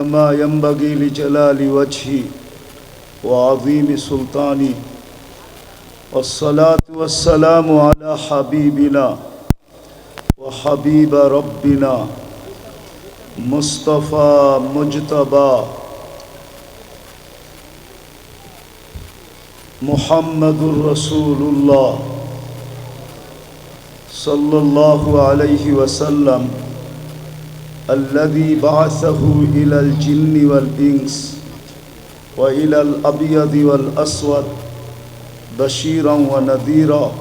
ما ينبغي لجلال وجهي وعظيم سلطاني والصلاة والسلام على حبيبنا وحبيب ربنا مصطفى مجتبى محمد رسول الله صلى الله عليه وسلم الذي بعثه إلى الجن والإنس وإلى الأبيض والأسود بشيرا ونذيرا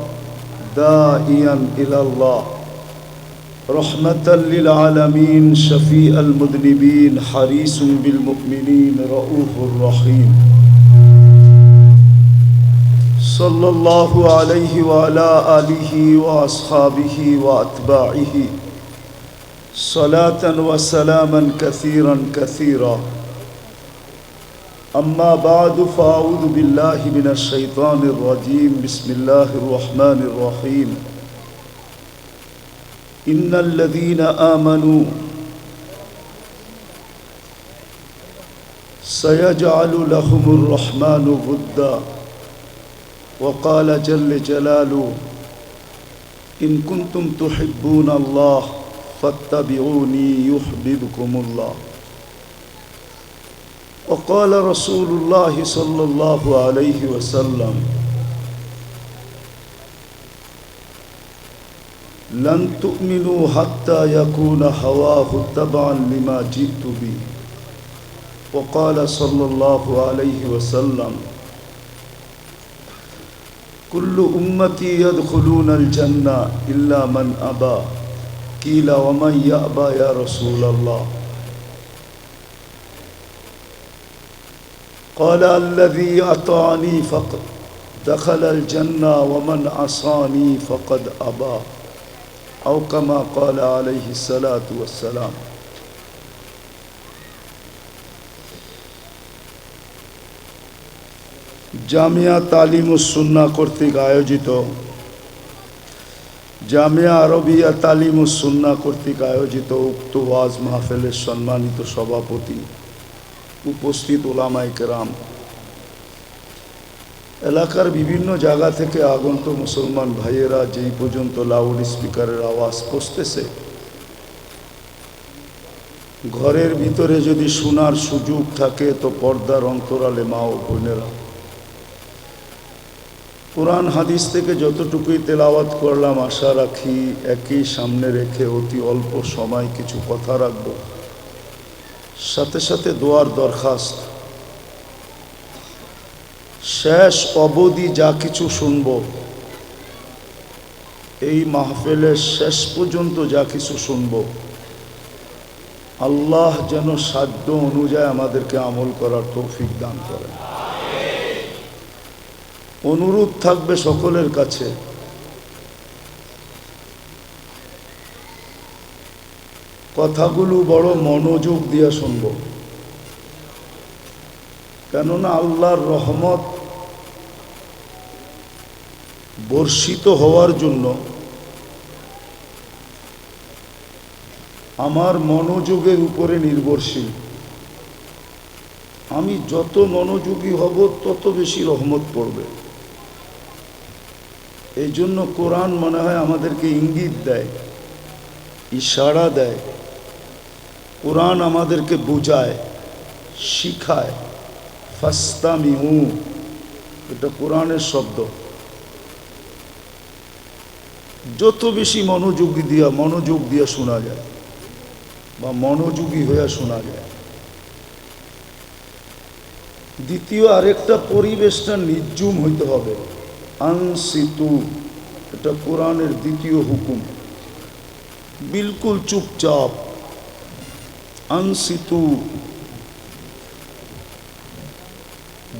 داعيا إلى الله رحمة للعالمين شفيع المذنبين حريص بالمؤمنين رؤوف رحيم صلى الله عليه وعلى آله وأصحابه وأتباعه صلاة وسلاما كثيرا كثيرا أما بعد فأعوذ بالله من الشيطان الرجيم بسم الله الرحمن الرحيم إن الذين آمنوا سيجعل لهم الرحمن ودا وقال جل جلاله إن كنتم تحبون الله فاتبعوني يحببكم الله وقال رسول الله صلى الله عليه وسلم لن تؤمنوا حتى يكون هواه تبعا لما جئت به وقال صلى الله عليه وسلم كل أمتي يدخلون الجنة إلا من أبى قيل ومن يأبى يا رسول الله قال الذي أطاعني فقد دخل الجنة ومن عصاني فقد أبى أو كما قال عليه الصلاة والسلام জামিয়া তালিমুস সুন্নাহ কর্তৃক আয়োজিত জামিয়া আরবিয়া তালিমুস সুন্নাহ কর্তৃক আয়োজিত উক্ত ওয়াজ মাহফিলের সম্মানিত সভাপতি উপস্থিত ওলামায়ে কেরাম এলাকার বিভিন্ন জায়গা থেকে আগত মুসলমান ভাইয়েরা যেই পর্যন্ত লাউড স্পিকারের আওয়াজ পৌঁছতেছে ঘরের ভিতরে যদি শোনার সুযোগ থাকে তো পর্দার অন্তরালে মা ও বোনেরা কোরআন হাদিস থেকে যতটুকুই তেলাওয়াত করলাম আশা রাখি একই সামনে রেখে অতি অল্প সময় কিছু কথা রাখব সাথে সাথে দোয়ার দরখাস্ত শেষ অবধি যা কিছু শুনব এই মাহফিলের শেষ পর্যন্ত যা কিছু শুনব আল্লাহ যেন সাধ্য অনুযায়ী আমাদেরকে আমল করার তৌফিক দান করেন অনুরোধ থাকবে সকলের কাছে কথাগুলো বড় মনোযোগ দিয়ে শুনব কেননা আল্লাহর রহমত বর্ষিত হওয়ার জন্য আমার মনোযোগের উপরে নির্ভরশীল আমি যত মনোযোগী হব তত বেশি রহমত পড়বে এই জন্য কোরআন মনে হয় আমাদেরকে ইঙ্গিত দেয় ইশারা দেয় কোরআন আমাদেরকে বোঝায় শিখায় ফাস্তামিউ এটা কোরআনের শব্দ যত বেশি মনোযোগ দিয়ে শোনা যায় বা মনোযোগী হয়ে শোনা যায় দ্বিতীয় আরেকটা পরিবেশটা নির্জুম হইতে হবে আনসিতু এটা কোরআনের দ্বিতীয় হুকুম বিলকুল চুপচাপ আনসিতু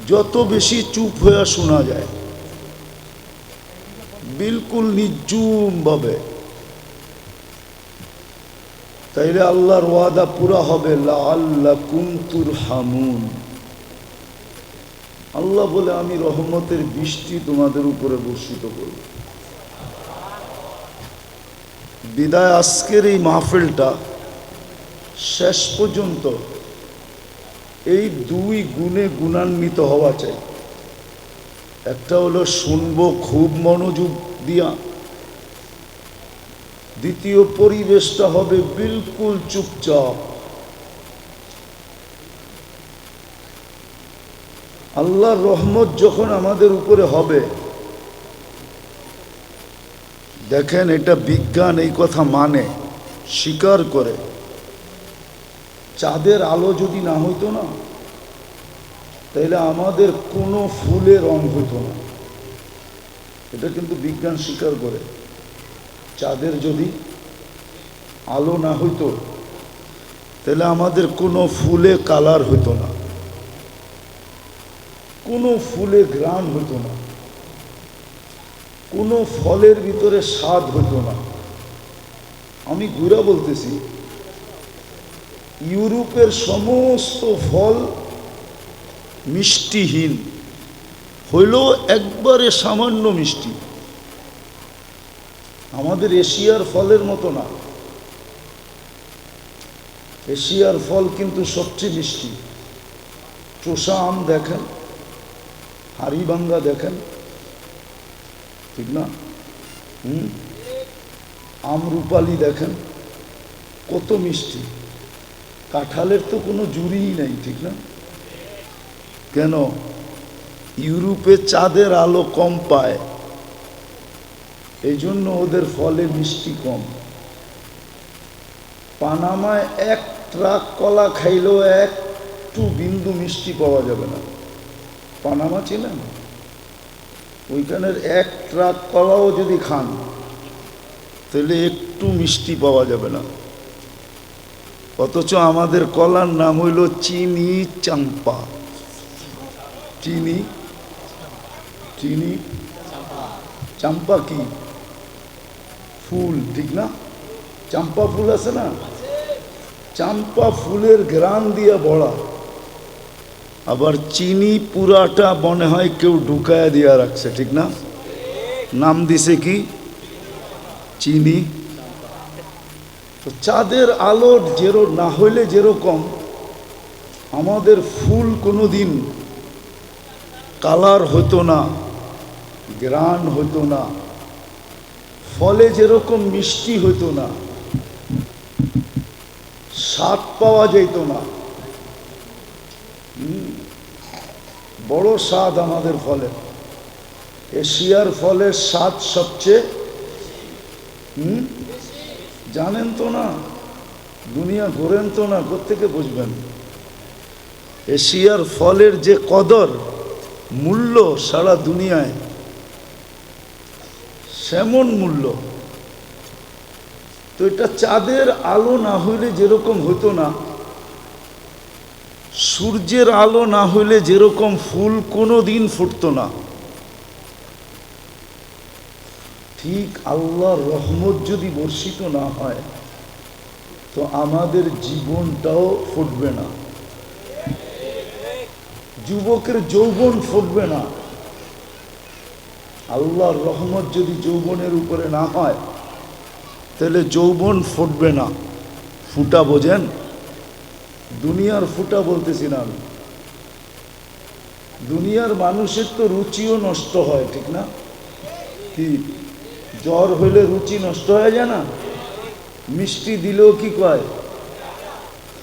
যত বেশি চুপ হয়ে শোনা যায় বিলকুল নির্জুম ভাবে তাইলে আল্লাহর ওয়াদা পুরা হবে লাআল্লাকুম তুরহামুন আল্লাহ বলে আমি রহমতের বৃষ্টি তোমাদের উপরে বর্ষিত করব বিদায় আজকের এই মাহফিলটা শেষ পর্যন্ত এই দুই গুণে গুণান্বিত হওয়া চাই। একটা হলো শুনবো খুব মনোযোগ দিয়া, দ্বিতীয় পরিবেশটা হবে বিলকুল চুপচাপ। আল্লাহর রহমত যখন আমাদের উপরে হবে, দেখেন এটা বিজ্ঞান এই কথা মানে, স্বীকার করে, চাঁদের আলো যদি না হইতো না, তাহলে আমাদের কোনো ফুলে রং হইতো না। এটা কিন্তু বিজ্ঞান স্বীকার করে। চাঁদের যদি আলো না হইতো, তাহলে আমাদের কোনো ফুলে কালার হইতো না, কোনো ফুলে ঘ্রাণ হইতো না, কোনো ফলের ভিতরে স্বাদ হইতো না। আমি ঘুরা বলতেছি, ইউরোপের সমস্ত ফল মিষ্টিহীন, হইলেও একবারে সামান্য মিষ্টি। আমাদের এশিয়ার ফলের মতো না। এশিয়ার ফল কিন্তু সবচেয়ে মিষ্টি। চোষা আম দেখেন, হাড়িভাঙ্গা দেখেন, ঠিক না? আমরুপালি দেখেন, কত মিষ্টি। কাঁঠালের তো কোনো জুড়িই নাই, ঠিক না? কেন? ইউরোপে চাঁদের আলো কম পায়, এই জন্য ওদের ফলে মিষ্টি কম। পানামায় এক ট্রাক কলা খাইলেও একটু বিন্দু মিষ্টি পাওয়া যাবে না। পানামা ছিলেন, ওইখানের এক ট্রাক কলাও যদি খান, তাহলে একটু মিষ্টি পাওয়া যাবে না। অথচ আমাদের কলার নাম হইল চিনি চাম্পা। চিনি চিনি চাম্পা কি ফুল, ঠিক না? চাম্পা ফুল আছে না, চাম্পা ফুলের ঘ্রাণ দিয়ে ভরা। আবার চিনি পুরাটা মনে হয় কেউ ঢুকায় দিয়া রাখছে, ঠিক না? নাম দিছে কি? চিনি। তো চাঁদের আলো না হইলে যেরকম আমাদের ফুল কোনোদিন কালার হতো না, ঘ্রাণ হতো না, ফলে যেরকম মিষ্টি হতো না, স্বাদ পাওয়া যেত না। বড় স্বাদ আমাদের ফলের। এশিয়ার ফলের স্বাদ সবচেয়ে জানেন তো না, দুনিয়া ঘোরেন তো না, কোত্থেকে বুঝবেন? এশিয়ার ফলের যে কদর মূল্য সারা দুনিয়ায়, সেমন মূল্য। তো এটা চাঁদের আলো না হইলে যেরকম হতো না, সূর্যের আলো না হইলে যেরকম ফুল কোনো দিন ফুটতো না, ঠিক আল্লাহর রহমত যদি বর্ষিত না হয়, তো আমাদের জীবনটাও ফুটবে না। যুবকের যৌবন ফুটবে না। আল্লাহর রহমত যদি যৌবনের উপরে না হয়, তাহলে যৌবন ফুটবে না। ফুটা বোঝেন? দুনিয়ার ফুটা বলতেছি না আমি। দুনিয়ার মানুষের তো রুচিও নষ্ট হয়, ঠিক না? কি জ্বর হইলে রুচি নষ্ট হয়ে যায় না? মিষ্টি দিলেও কি কয়?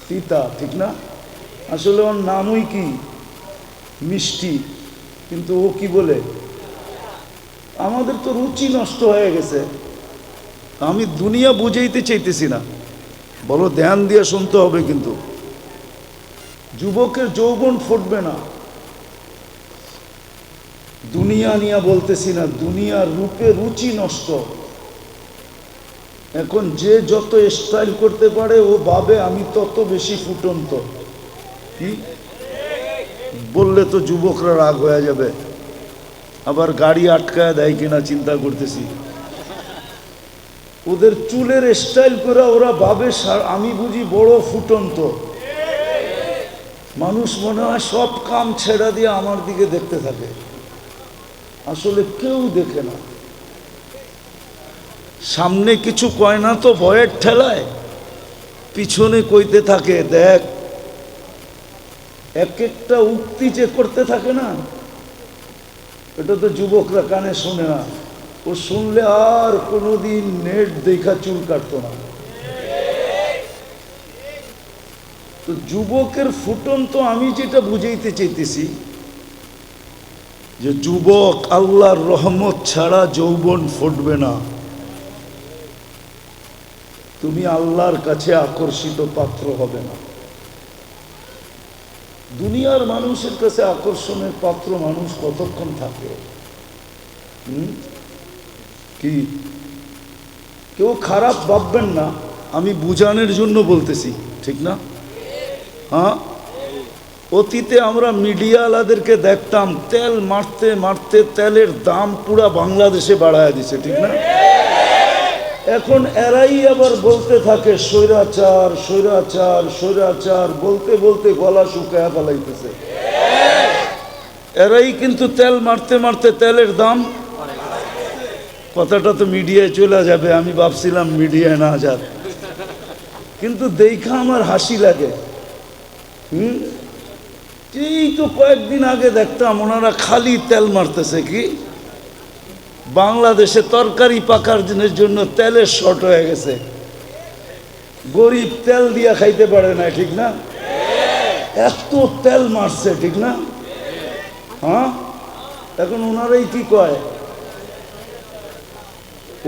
তিতা, ঠিক না? আসলে ওর নামই কি? মিষ্টি, কিন্তু ও কি বলে? আমাদের তো রুচি নষ্ট হয়ে গেছে। আমি দুনিয়া বুঝাইতে চাইতেছি না, বলো ধ্যান দিয়ে শুনতে হবে। কিন্তু যুবকের যৌবন ফুটবে না। দুনিয়া নিয়ে বলতেছি না, দুনিয়ার রূপে রুচি নষ্ট। এখন যে যত স্টাইল করতে পারে, ও ভাবে আমি তত বেশি ফুটন্ত। কি বললে তো যুবকরা রাগ হয়ে যাবে, আবার গাড়ি আটকায় দেয় কিনা চিন্তা করতেছি। ওদের চুলের স্টাইল করে ওরা ভাবে আমি বুঝি বড় ফুটন্ত। মানুষ মনে হয় সব কাম ছেড়া দিয়ে আমার দিকে দেখতে থাকে, আসলে কেউ দেখে না। সামনে কিছু কয় না তো ভয়ের ঠেলায় পিছনে কইতে থাকে, দেখ এক একটা উক্তি যে করতে থাকে না, এটা তো যুবকরা কানে শোনে না। ও শুনলে আর কোনোদিন নেট দেখা চুল কাটতো না। তো যুবকের ফুটন তো আমি যেটা বুঝাইতে চাইতেছি যে যুবক, আল্লাহর রহমত ছাড়া যৌবন ফুটবে না। তুমি আল্লাহর কাছে আকর্ষিত পাত্র হবে না। দুনিয়ার মানুষের কাছে আকর্ষণের পাত্র মানুষ কতক্ষণ থাকে? কি কেউ খারাপ ভাববেন না, আমি বুঝানোর জন্য বলতেছি, ঠিক না? হ্যাঁ, অতীতে আমরা মিডিয়াওয়ালাদেরকে দেখতাম তেল মারতে মারতে তেলের দাম পুরা বাংলাদেশে বাড়ায় দিছে, ঠিক না? এখন এরাই আবার বলতে থাকে স্বৈরাচার স্বৈরাচার স্বৈরাচার, বলতে বলতে গলা শুকায়া ফেলাইতেছে। এরাই কিন্তু তেল মারতে মারতে তেলের দাম, কথাটা তো মিডিয়ায় চলে যাবে, আমি ভাবছিলাম মিডিয়ায় না যাক, কিন্তু দেখা আমার হাসি লাগে। এই তো কয়েকদিন আগে দেখতাম ওনারা খালি তেল মারতেছে। কি বাংলাদেশে তরকারি পাকার জন্য তেলের শর্ট হয়ে গেছে, গরিব তেল দিয়া খাইতে পারে না, ঠিক না? এত তেল মারছে, ঠিক না? হ্যাঁ, এখন ওনারাই কি কয়,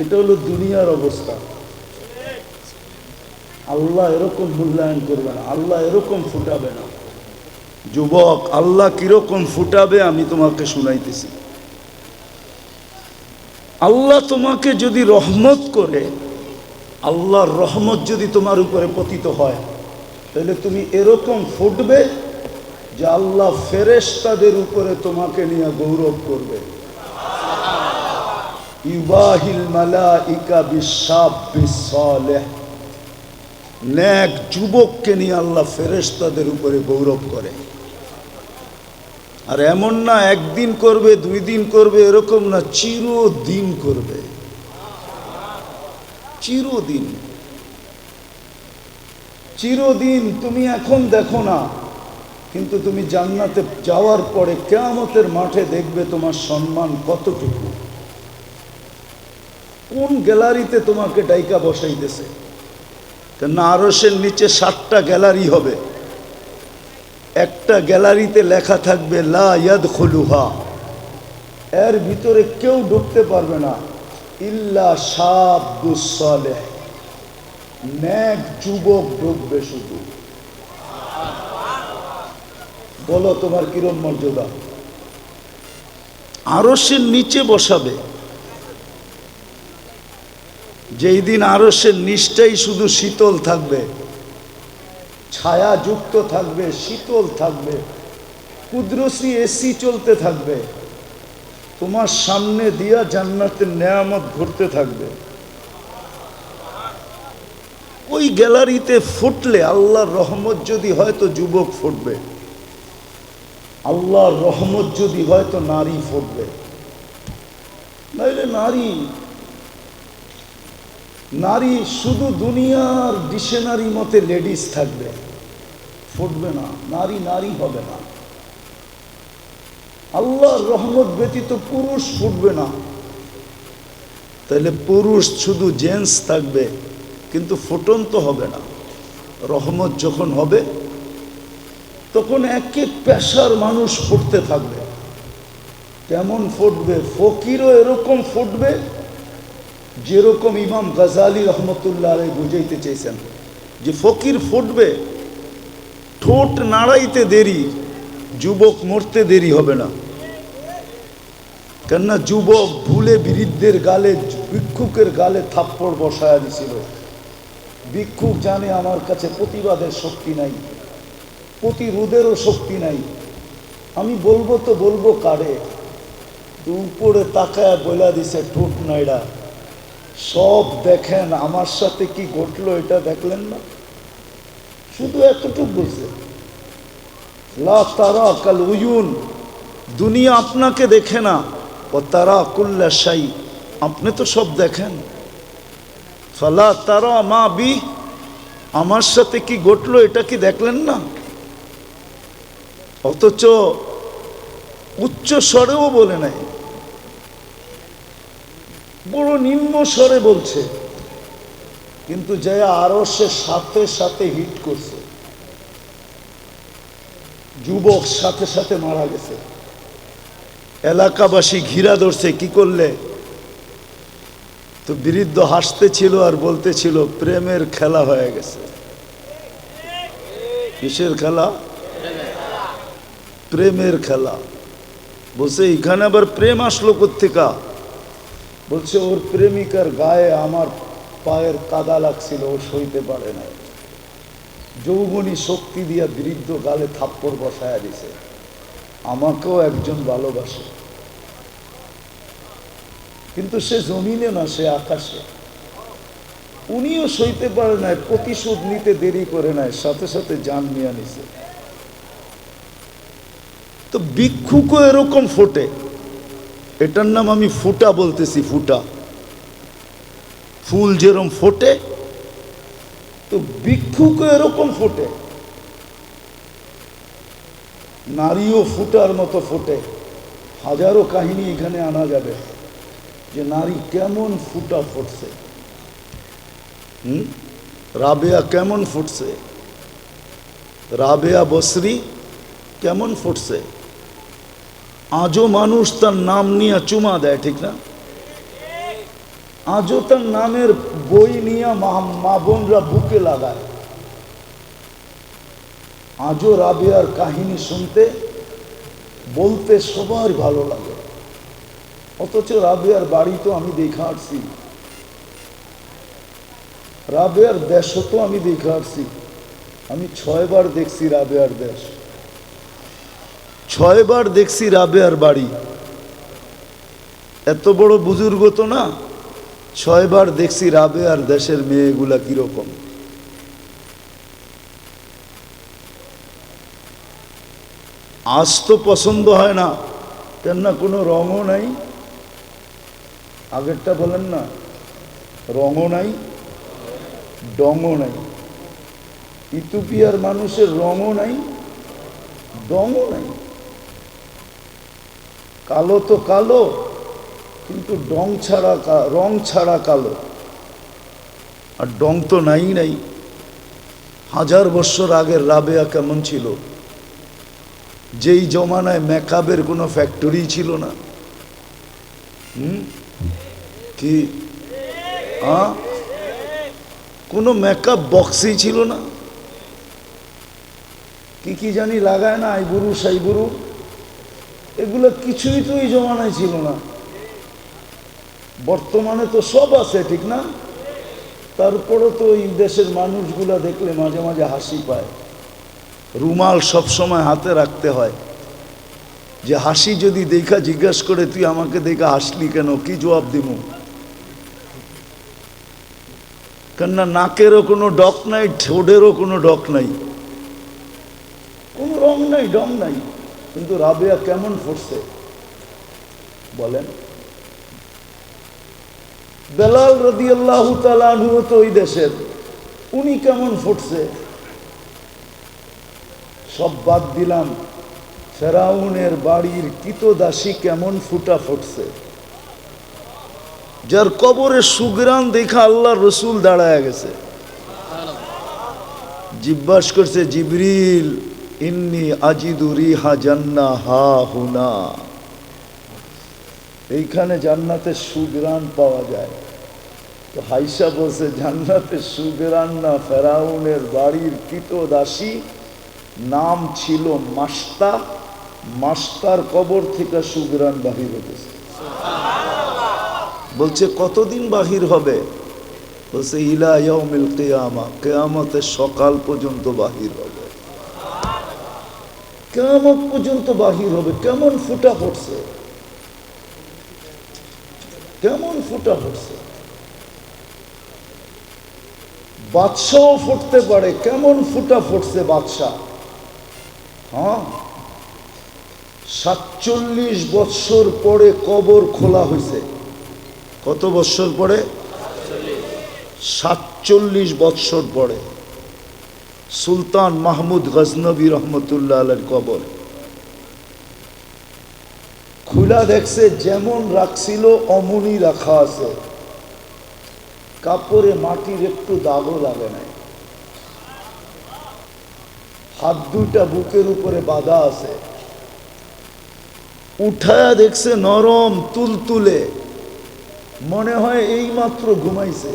এটা হলো দুনিয়ার অবস্থা। আল্লাহ এরকম মূল্যায়ন করবে না, আল্লাহ এরকম ফুটাবে না। যুবক, আল্লাহ কিরকম ফুটাবে আমি তোমাকে শুনাইতেছি। আল্লাহ তোমাকে যদি রহমত করে, আল্লাহর রহমত যদি তোমার উপরে পতিত হয়, তাহলে তুমি এরকম ফুটবে যে আল্লাহ ফেরেশতাদের উপরে তোমাকে নিয়ে গৌরব করবে। ইউবাহিল মালাইকা বিশাব্বিস সালেহ, নেক যুবককে নিয়ে আল্লাহ ফেরেশতাদের উপরে গৌরব করে। আর এমন না একদিন করবে, 2 দিন করবে, এরকম না, চিরদিন করবে, চিরদিন। চিরদিন তুমি এখন দেখো না, কিন্তু তুমি জান্নাতে যাওয়ার পরে কিয়ামতের মাঠে দেখবে তোমার সম্মান কতটুকু। কোন গ্যালারিতে তোমাকে ডাইকা বসাইতেছে? কেননা আরশের নিচে 7টা গ্যালারি হবে, একটা গ্যালারিতে লেখা থাকবে লা ইয়াদখুলুহা, এর ভিতরে কেউ ঢুকতে পারবে না, ইল্লা শাবুস সালেহ, নেক যুবক ঢুকবে শুধু। বলো তোমার কিরম মর্যাদা? আরশের নিচে বসাবে, যেই দিন আরশের নিচটাই শুধু শীতল থাকবে, ছায়াযুক্ত থাকবে, শীতল থাকবে, কুদরতি এসি চলতে থাকবে, তোমার সামনে দিয়া জান্নাতের নেয়ামত ঘুরতে থাকবে। ওই গ্যালারিতে ফুটলে আল্লাহর রহমত যদি হয় তো যুবক ফুটবে, আল্লাহর রহমত যদি হয় তো নারী ফুটবে, নাইলে নারী শুধু দুনিয়ার ডিকশনারি মতে লেডিস থাকবে, ফুটবে না, নারী হবে না। আল্লাহর রহমত ব্যতীত পুরুষ ফুটবে না, তাহলে পুরুষ শুধু জেন্টস থাকবে, কিন্তু ফুটন তো হবে না। রহমত যখন হবে তখন এক এক পেশার মানুষ ফুটতে থাকবে। কেমন ফুটবে? ফকিরও এরকম ফুটবে যেরকম ইমাম গাজালি রহমতুল্লাহ আলাইহি বুঝাইতে চেয়েছেন, যে ফকির ফুটবে, ঠোঁট নাড়াইতে দেরি, যুবক মরতে দেরি হবে না। কেননা যুবক ভুলে বিরুদ্ধের গালে, ভিক্ষুকের গালে থাপ্পড় বসায়া দিছিল। ভিক্ষুক জানে আমার কাছে প্রতিবাদের শক্তি নাই, প্রতিরোধেরও শক্তি নাই, আমি বলবো তো বলবো কারে? উপরে তাকায় বইলা দিছে ঠোঁট নাইড়া, সব দেখেন, আমার সাথে কি ঘটলো এটা দেখলেন না? শুধু এতটুকু বলছে, লা তারা কাল উয়ুন, দুনিয়া আপনাকে দেখে না, ও তারা কুল্লা শাই, আপনি তো সব দেখেন। ফালা তারা মা বি, আমার সাথে কি ঘটলো এটা কি দেখলেন না? অথচ উচ্চ স্বরেও বলে নাই, বড় নিম্ন স্বরে বলছে, কিন্তু যায় আরশের সাথে সাথে হিট করছে। যুবক সাথে সাথে মারা গেছে। এলাকাবাসী ঘিরা ধরছে, কি করলে? তো বৃদ্ধ হাসতেছিল আর বলতেছিল, প্রেমের খেলা হয়ে গেছে। কিসের খেলা? প্রেমের খেলা। বলছে এখানে আবার প্রেম আসলো কোত্থেকা? বলছে ওর প্রেমিকার গায়ে আমার পায়ের কাদা লাগছিল, ও সইতে পারে না। যৌবনী শক্তি দিয়া বৃদ্ধ গালে থাপ্পড় বসায়া দিছে। আমাকেও একজন ভালোবাসে, কিন্তু সে জমিনে না, সে আকাশে। উনিও সইতে পারে নাই, প্রতিশোধ নিতে দেরি করে নাই, সাথে সাথে জান নিয়ে নিছে। তো ভিক্ষুকও এরকম ফোটে। এটার নাম আমি ফুটা বলতেছি, ফুটা। ফুল যেরকম ফোটে, তো ভিক্ষুকও এরকম ফোটে। নারীও ফুটার মতো ফোটে। হাজারো কাহিনী এখানে আনা যাবে যে নারী কেমন ফুটা ফুটছে। রাবেয়া কেমন ফুটছে, রাবেয়া বসরি কেমন ফুটছে। আজও মানুষ তার নাম নিয়ে চুমা দেয়, ঠিক না? আজও তার নামের বই নিয়ে মা বোনরা বুকে লাগায়। আজও রাবেয়ার কাহিনী শুনতে বলতে সবার ভালো লাগে। অথচ রাবেয়ার বাড়ি তো আমি দেখা আসছি, রাবেয়ার দেশও তো আমি দেখা আসছি। আমি 6 বার দেখছি রাবেয়ার দেশ, 6 বার দেখছি রাবেয়ার বাড়ি। এত বড় বুজুর্গ তো না, 6 বার দেখছি রাবেয়ার দেশের মেয়েগুলা কিরকম। আজ তো পছন্দ হয় না, কেন না? কোনো রঙও নাই। আগেরটা বলেন না, রঙও নাই, ডঙও নাই। ইথিওপিয়ার মানুষের রঙও নাই, ডঙও নাই। কালো তো কালো, কিন্তু রং ছাড়া কালো। আর ডং তো নাই নাই। 1000 বছর আগের রাবেয়া কেমন ছিল? যেই জমানায় মেকআপের কোনো ফ্যাক্টরি ছিল না। কি কোনো মেকআপ বক্সই ছিল না। কি কি জানি লাগায় না, আইবুরু সাইবুরু, এগুলো কিছুই তো এই জমানায় ছিল না। বর্তমানে তো সব আছে, ঠিক না? তারপরে তো এই দেশের মানুষগুলা দেখলে মাঝে মাঝে হাসি পায়। রুমাল সব সময় হাতে রাখতে হয়। যে হাসি যদি দেখা জিজ্ঞাসা করে, তুই আমাকে দেখা হাসলি কেন, কি জবাব দিব? কেননা নাকেরও কোনো ডক নাই, ঠোঁটেরও কোনো ডক নাই, কোনো রং নাই, ডং নাই। কিন্তু রাবেয়া কেমন ফুটছে বলেন? বেলাল রাদিয়াল্লাহু তাআলা আনহু তো ওই দেশের, উনি কেমন ফুটছে? সব বাদ দিলাম, ফেরাউনের বাড়ির কৃতদাসী কেমন ফুটা ফুটছে, যার কবরে সুগ্রাণ দেখা আল্লাহর রসুল দাঁড়ায় গেছে। জিজ্ঞাসা করছে, জিবরিল ইন্নি আজিদু রিহা জান্নাহ হা হুনা, এইখানে জান্নাতের সুগ্রাণ পাওয়া যায়। তো হাইসা বলছে, জান্নাতের সুগ্রাণ না, ফেরাউনের বাড়ির কৃতদাসী, নাম ছিল মাস্তা, মাস্তার কবর থেকে সুগ্রাণ বাহির হতেছে। বলছে কতদিন বাহির হবে? বলছে ইলা ইয়াউমিল কিয়ামা, কিয়ামতের সকাল পর্যন্ত বাহির হবে, কিয়ামত পর্যন্ত বাহির হবে। কেমন ফুটা পড়ছে, কেমন ফুটা পড়ছে। বাদশাও ফুটতে পারে, কেমন ফুটা ফুটছে বাদশাহ। হ্যাঁ, 47 বৎসর পরে কবর খোলা হয়েছে। কত বৎসর পরে? 47 বৎসর পরে সুলতান মাহমুদ গজনবী রহমতুল্লাহ আলাইহির কবর। খুলা দেখছে যেমন রাখছিল অমনি রাখা আছে, কাপড়ে মাটির একটু দাগও লাগে নাই, হাত দুইটা বুকের উপরে বাঁধা আছে। উঠায়া দেখছে নরম তুলতুলে, মনে হয় এইমাত্র ঘুমাইছে।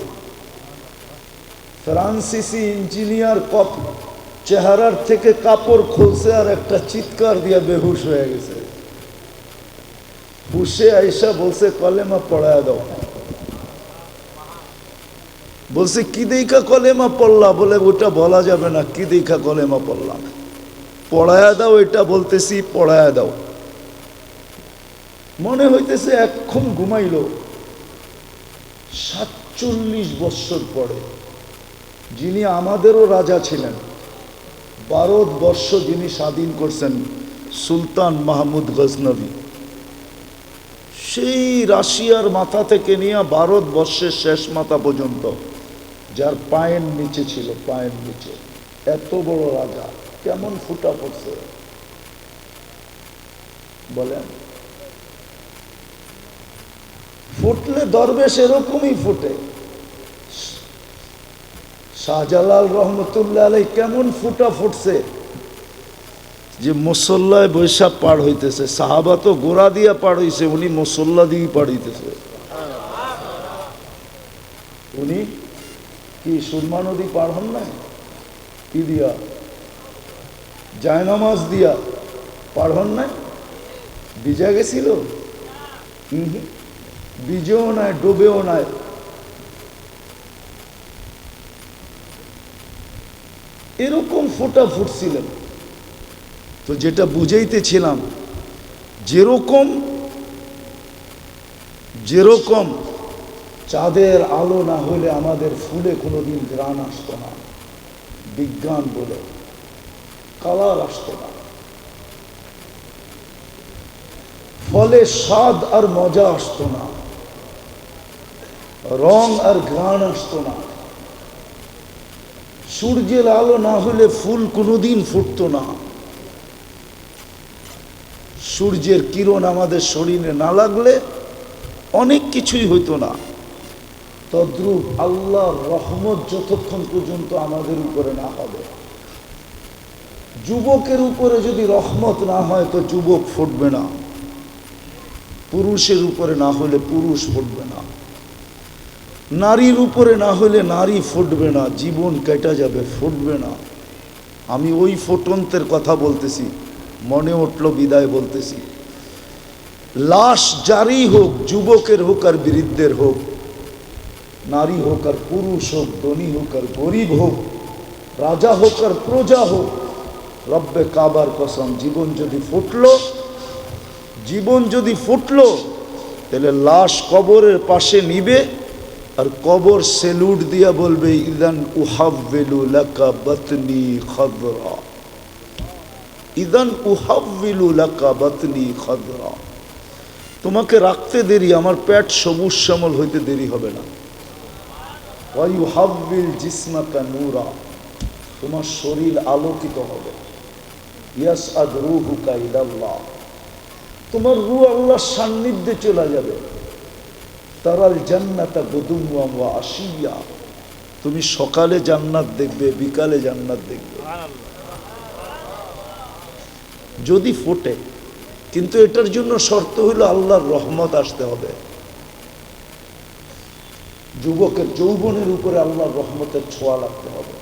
ফ্রান্সিসি ইঞ্জিনিয়ার কপ চেহারার থেকে কাপড় খুলছে আর একটা চিৎকার দিয়া বেহুশ হয়ে গেছে। হুশে আইসা বলছে কলেমা পড়ায় দাও। বলছে কি দেখা কলেমা পড়লা? বলে ওটা বলা যাবে না, কি দেখা কলেমা পড়লাম। পড়ায়া দাও, এটা বলতেছি পড়ায়া দাও। মনে হইতেছে এখন ঘুমাইল। 47 বৎসর পরে, যিনি আমাদেরও রাজা ছিলেন, ভারতবর্ষ যিনি স্বাধীন করছেন, সুলতান মাহমুদ গজনবী, সেই রাশিয়ার মাথা থেকে নিয়ে ভারতবর্ষের শেষ মাথা পর্যন্ত, যার পায়ের নিচে ছিল, পায়ের নিচে এত বড় রাজা, কেমন ফুটা পড়ছে বলেন? ফুটলে দরবেশ এরকমই ফুটে। শাহজালাল রহমতুল্লাহ আলাই কেমন ফুটা ফুটছে যে মুসল্লায় বৈশাখ পার হইতেছে। সাহাবা তো গোড়া দিয়া পার হইছে, উনি মুসল্লা দিয়ে পার হইতেছে। উনি কি সুরমা নদী পার হন না? কি দিয়া? জায়নামাজ দিয়া পার হন না? ভিজা গেছিল? ভিজেও নাই, ডুবেও নাই। এরকম ফোঁটা ফুটছিলেন। তো যেটা বুঝাইতেছিলাম, যেরকম যেরকম চাঁদের আলো না হলে আমাদের ফুলে কোনোদিন ঘ্রাণ আসতো না, বিজ্ঞান বলে কালার আসতো না, ফলে স্বাদ আর মজা আসতো না, রং আর ঘ্রাণ আসতো না। সূর্যের আলো না হলে ফুল কোনোদিন ফুটতো না। সূর্যের কিরণ আমাদের শরীরে না লাগলে অনেক কিছুই হইতো না। তদ্রূপ আল্লাহর রহমত যতক্ষণ পর্যন্ত আমাদের উপরে না হবে, যুবকের উপরে যদি রহমত না হয় তো যুবক ফুটবে না, পুরুষের উপরে না হলে পুরুষ ফুটবে না, নারীর উপরে না হলে নারী ফুটবে না, জীবন কেটে যাবে, ফুটবে না। আমি ওই ফুটন্তের কথা বলতেছি, মনে উঠল বিদায় বলতেছি। লাশ যারই হোক, যুবকের হোক আর বৃদ্ধের হোক, নারী হোক আর পুরুষ হোক, ধনী হোক আর গরিব হোক, রাজা হোক আর প্রজা হোক, রব্বে কাবার কসম, জীবন যদি ফুটলো তাহলে লাশ কবরের পাশে নিবে আর কবর সেলুট দিয়া বলবে, ইদান উহাব্বিলু লাকা বাতনি খাদরা, ইদান উহাব্বিলু লাকা বাতনি খাদরা। তোমাকে রাখতে দেরি, আমার পেট সবুজ শ্যামল হইতে দেরি হবে না। ওয়া ইউহাব্বিল জিসমাকা নূরা, তোমার শরীর আলোকিত হবে। ইয়াসআদ রূহুকা ইলাল্লাহ, তোমার রূহ আল্লাহর সান্নিধ্যে চলে যাবে। তারাল জান্নাতা গুদুওয়া ওয়া আশিয়া, তুমি সকালে জান্নাত দেখবে, বিকালে জান্নাত দেখবে, যদি ফোটে। কিন্তু এটার জন্য শর্ত হলো আল্লাহর রহমত আসতে হবে। যুবকের যৌবনের উপরে আল্লাহর রহমতের ছোঁয়া লাগতে হবে।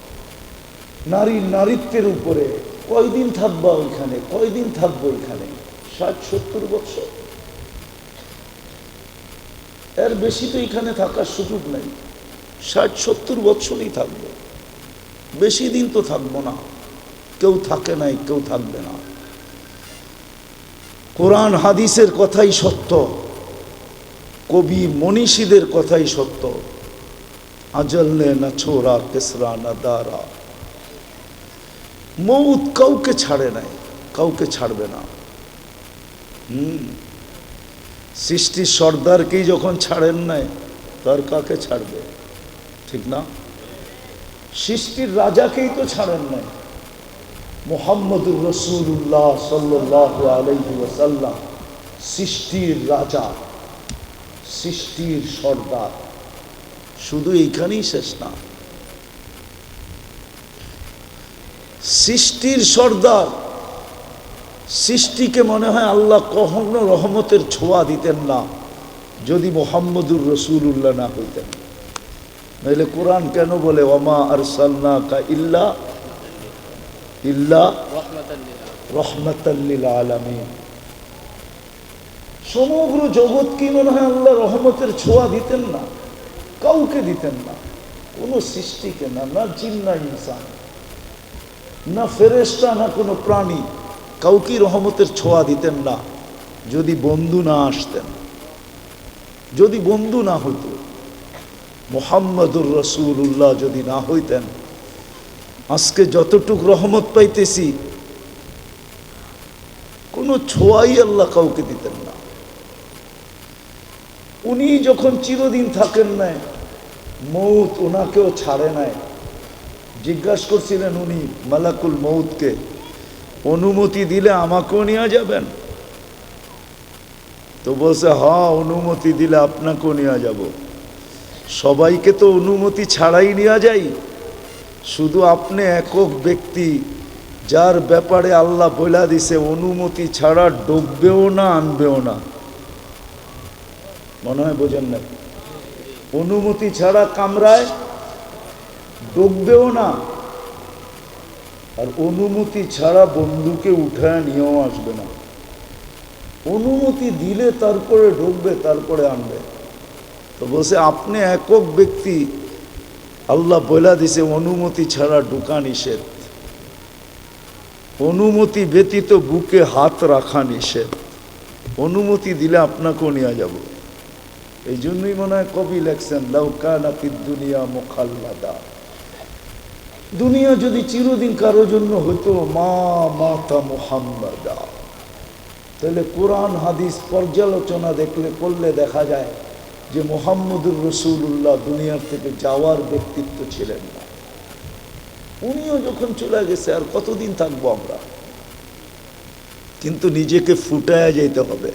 নারীর নারীত্বের উপরে কয়দিন থাকবা ওইখানে, কয়দিন থাকবো ওইখানে? 60-70 বছর, এর বেশি তো এখানে থাকার সুযোগ নেই। 60-70 বছরই থাকবো, বেশি দিন তো থাকবো না। কেউ থাকে নাই, কেউ থাকবে না। কোরআন হাদিসের কথাই সত্য, কবি মনীষীদের কথাই সত্য। আজল নে না ছোড়া কেসরা না দারা, মৌত কাউকে ছাড়ে নাই, কাউকে ছাড়বে না। সৃষ্টির সর্দারকেই যখন ছাড়েন নাই, তার কাকে ছাড়বে? ঠিক না? সৃষ্টির রাজাকেই তো ছাড়েন নাই। মুহাম্মদুর রাসূলুল্লাহ সাল্লাল্লাহু আলাইহি ওয়াসাল্লাম সৃষ্টির রাজা, সৃষ্টির সর্দার। শুধু এইখানেই শেষ না, সৃষ্টির সর্দার। সৃষ্টিকে মনে হয় আল্লাহ কখনো রহমতের ছোঁয়া দিতেন না যদি মুহাম্মদুর রাসূলুল্লাহ না হইতেন। নইলে কোরআন কেন বলে ওয়ামা আরসালনাকা ইল্লা রাহমাতাল লিল আলামিন। সমগ্র জগৎ কি মনে হয় আল্লাহ রহমতের ছোঁয়া দিতেন না? কাউকে দিতেন না, কোনো সৃষ্টিকে না, না জিন না ইনসান, না ফেরেশতা, না কোনো প্রাণী, কাউকে রহমতের ছোঁয়া দিতেন না যদি বন্ধু না আসতেন, যদি বন্ধু না হইত, মুহাম্মদুর রাসূলুল্লাহ যদি না হইতেন। আজকে যতটুক রহমত পাইতেছি কোনো ছোঁয়াই আল্লাহ কাউকে দিতেন না। উনি যখন চিরদিন থাকেন নাই, মৌত ওনাকেও ছাড়ে নাই। জিজ্ঞাসা করছিলেন উনি মালাকুল মৌতকে, অনুমতি দিলে আমাকেও নিয়ে যাবেন? তো বলছে হ্যাঁ, অনুমতি দিলে আপনাকেও নিয়ে যাব। সবাইকে তো অনুমতি ছাড়াই নিয়ে যাই, শুধু আপনি একক ব্যক্তি যার ব্যাপারে আল্লাহ বলে দিছে অনুমতি ছাড়া ডুববেও না, আনবেও না। মনে হয় বোঝেন না, অনুমতি ছাড়া কামরায় ডুববেও না, আর অনুমতি ছাড়া বন্ধুকে উঠায় নিয়েও আসবে না। অনুমতি দিলে তারপরে ঢুকবে, তারপরে আনবে। তো বলছে আপনি একক ব্যক্তি, আল্লাহ বলে দিছে অনুমতি ছাড়া ঢুকা নিষেধ, অনুমতি ব্যতীত বুকে হাত রাখা নিষেধ, অনুমতি দিলে আপনাকেও নিয়ে যাব। এই জন্যই মনে হয় কবি লেখছেন লাউ কানা ফিদ দুনিয়া মুখাল্লাদা, দুনিয়া যদি চিরদিন কারো জন্য হতো মা মাতা মুহাম্মাদা। তাহলে কোরআন হাদিস পর্যালোচনা করলে দেখা যায় যে মুহাম্মদুর রাসূলুল্লাহ দুনিয়ার থেকে যাওয়ার ব্যক্তিত্ব ছিলেন না। উনিও যখন চলে গেছে আর কতদিন থাকবো আমরা? কিন্তু নিজেকে ফুটায় যেতে হবে।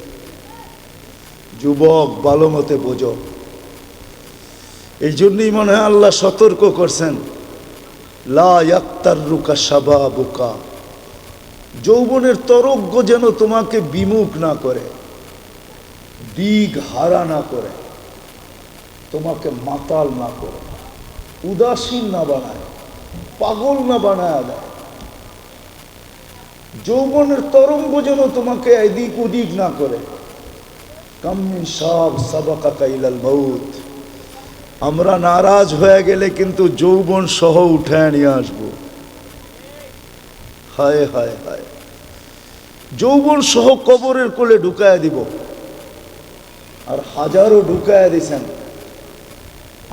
যুবক ভালো মতে বোঝো। এই জন্যই মনে হয় আল্লাহ সতর্ক করছেন লা ইয়াক্তাররুকা শাবাবুকা, যৌবনের তরঙ্গ যেন তোমাকে বিমুখ না করে, দিক হারা না করে, তোমাকে মাতাল না করে, উদাসীন না বানায়, পাগল না বানায় দেয়। যৌবনের তরঙ্গ যেন তোমাকে এদিক ওদিক না করে। কাম মিন শাব সাবাকাকা ইলাল মাউত, আমরা নারাজ হয়ে গেলে কিন্তু যৌবন সহ উঠায় নিয়ে আসবো। হায় হায় হায়, যৌবন সহ কবরের কোলে ঢুকায় দিব। আর হাজারো ঢুকায় দিছেন।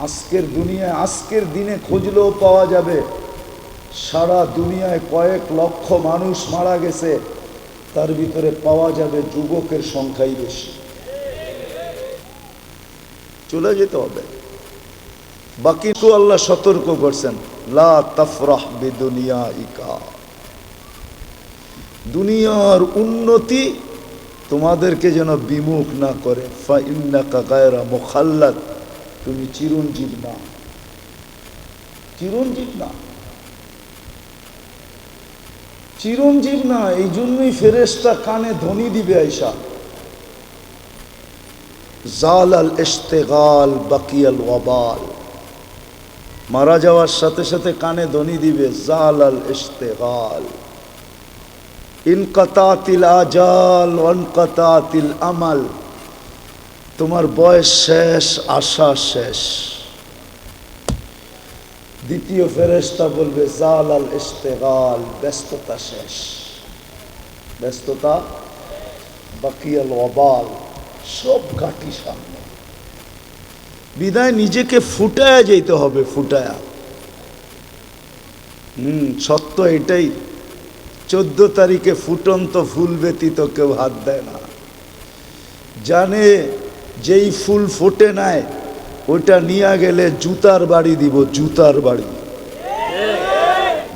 আজকের দুনিয়ায়, আজকের দিনে খুঁজলেও পাওয়া যাবে সারা দুনিয়ায় কয়েক লক্ষ মানুষ মারা গেছে, তার ভিতরে পাওয়া যাবে যুবকের সংখ্যাই বেশি। চলে যেতে হবে। বাকি তো আল্লাহ সতর্ক করছেন লা তাফরাহ বিদুনিয়াইকা, দুনিয়ার উন্নতি তোমাদেরকে যেন বিমুখ না করে। ফা ইন্নাকা গায়রা মুখাল্লাদ, তুমি চিরঞ্জীব না, চিরঞ্জীব না, চিরঞ্জীব না। এই জন্যই ফেরেশতা কানে ধ্বনি দিবে আয়সা, জালাল ইশতিগাল বাকিয়াল ওয়াবাল, মারা যাওয়ার সাথে সাথে কানে ধ্বনি দিবে জালাল ইশতিগাল, ইনকাতাতিল আজাল ওয়ানকাতাতিল আমাল, তোমার বয়স শেষ, আশা শেষ। দ্বিতীয় ফেরেশতা বলবে জালাল ইশতিগাল, ব্যস্ততা শেষ, ব্যস্ততা, বাকিয়াল ওয়াবাল, সব ঘাটি সামনে। বিদায় নিজেকে ফুটায়া যেতে হবে, ফুটায়া। সত্য এটাই। 14 তারিখে ফুটন্ত ফুল ব্যতীত কেউ হাত দেয় না। জানে যেই ফুল ফোটে নাই ওইটা নিয়ে গেলে জুতার বাড়ি দিব, জুতার বাড়ি।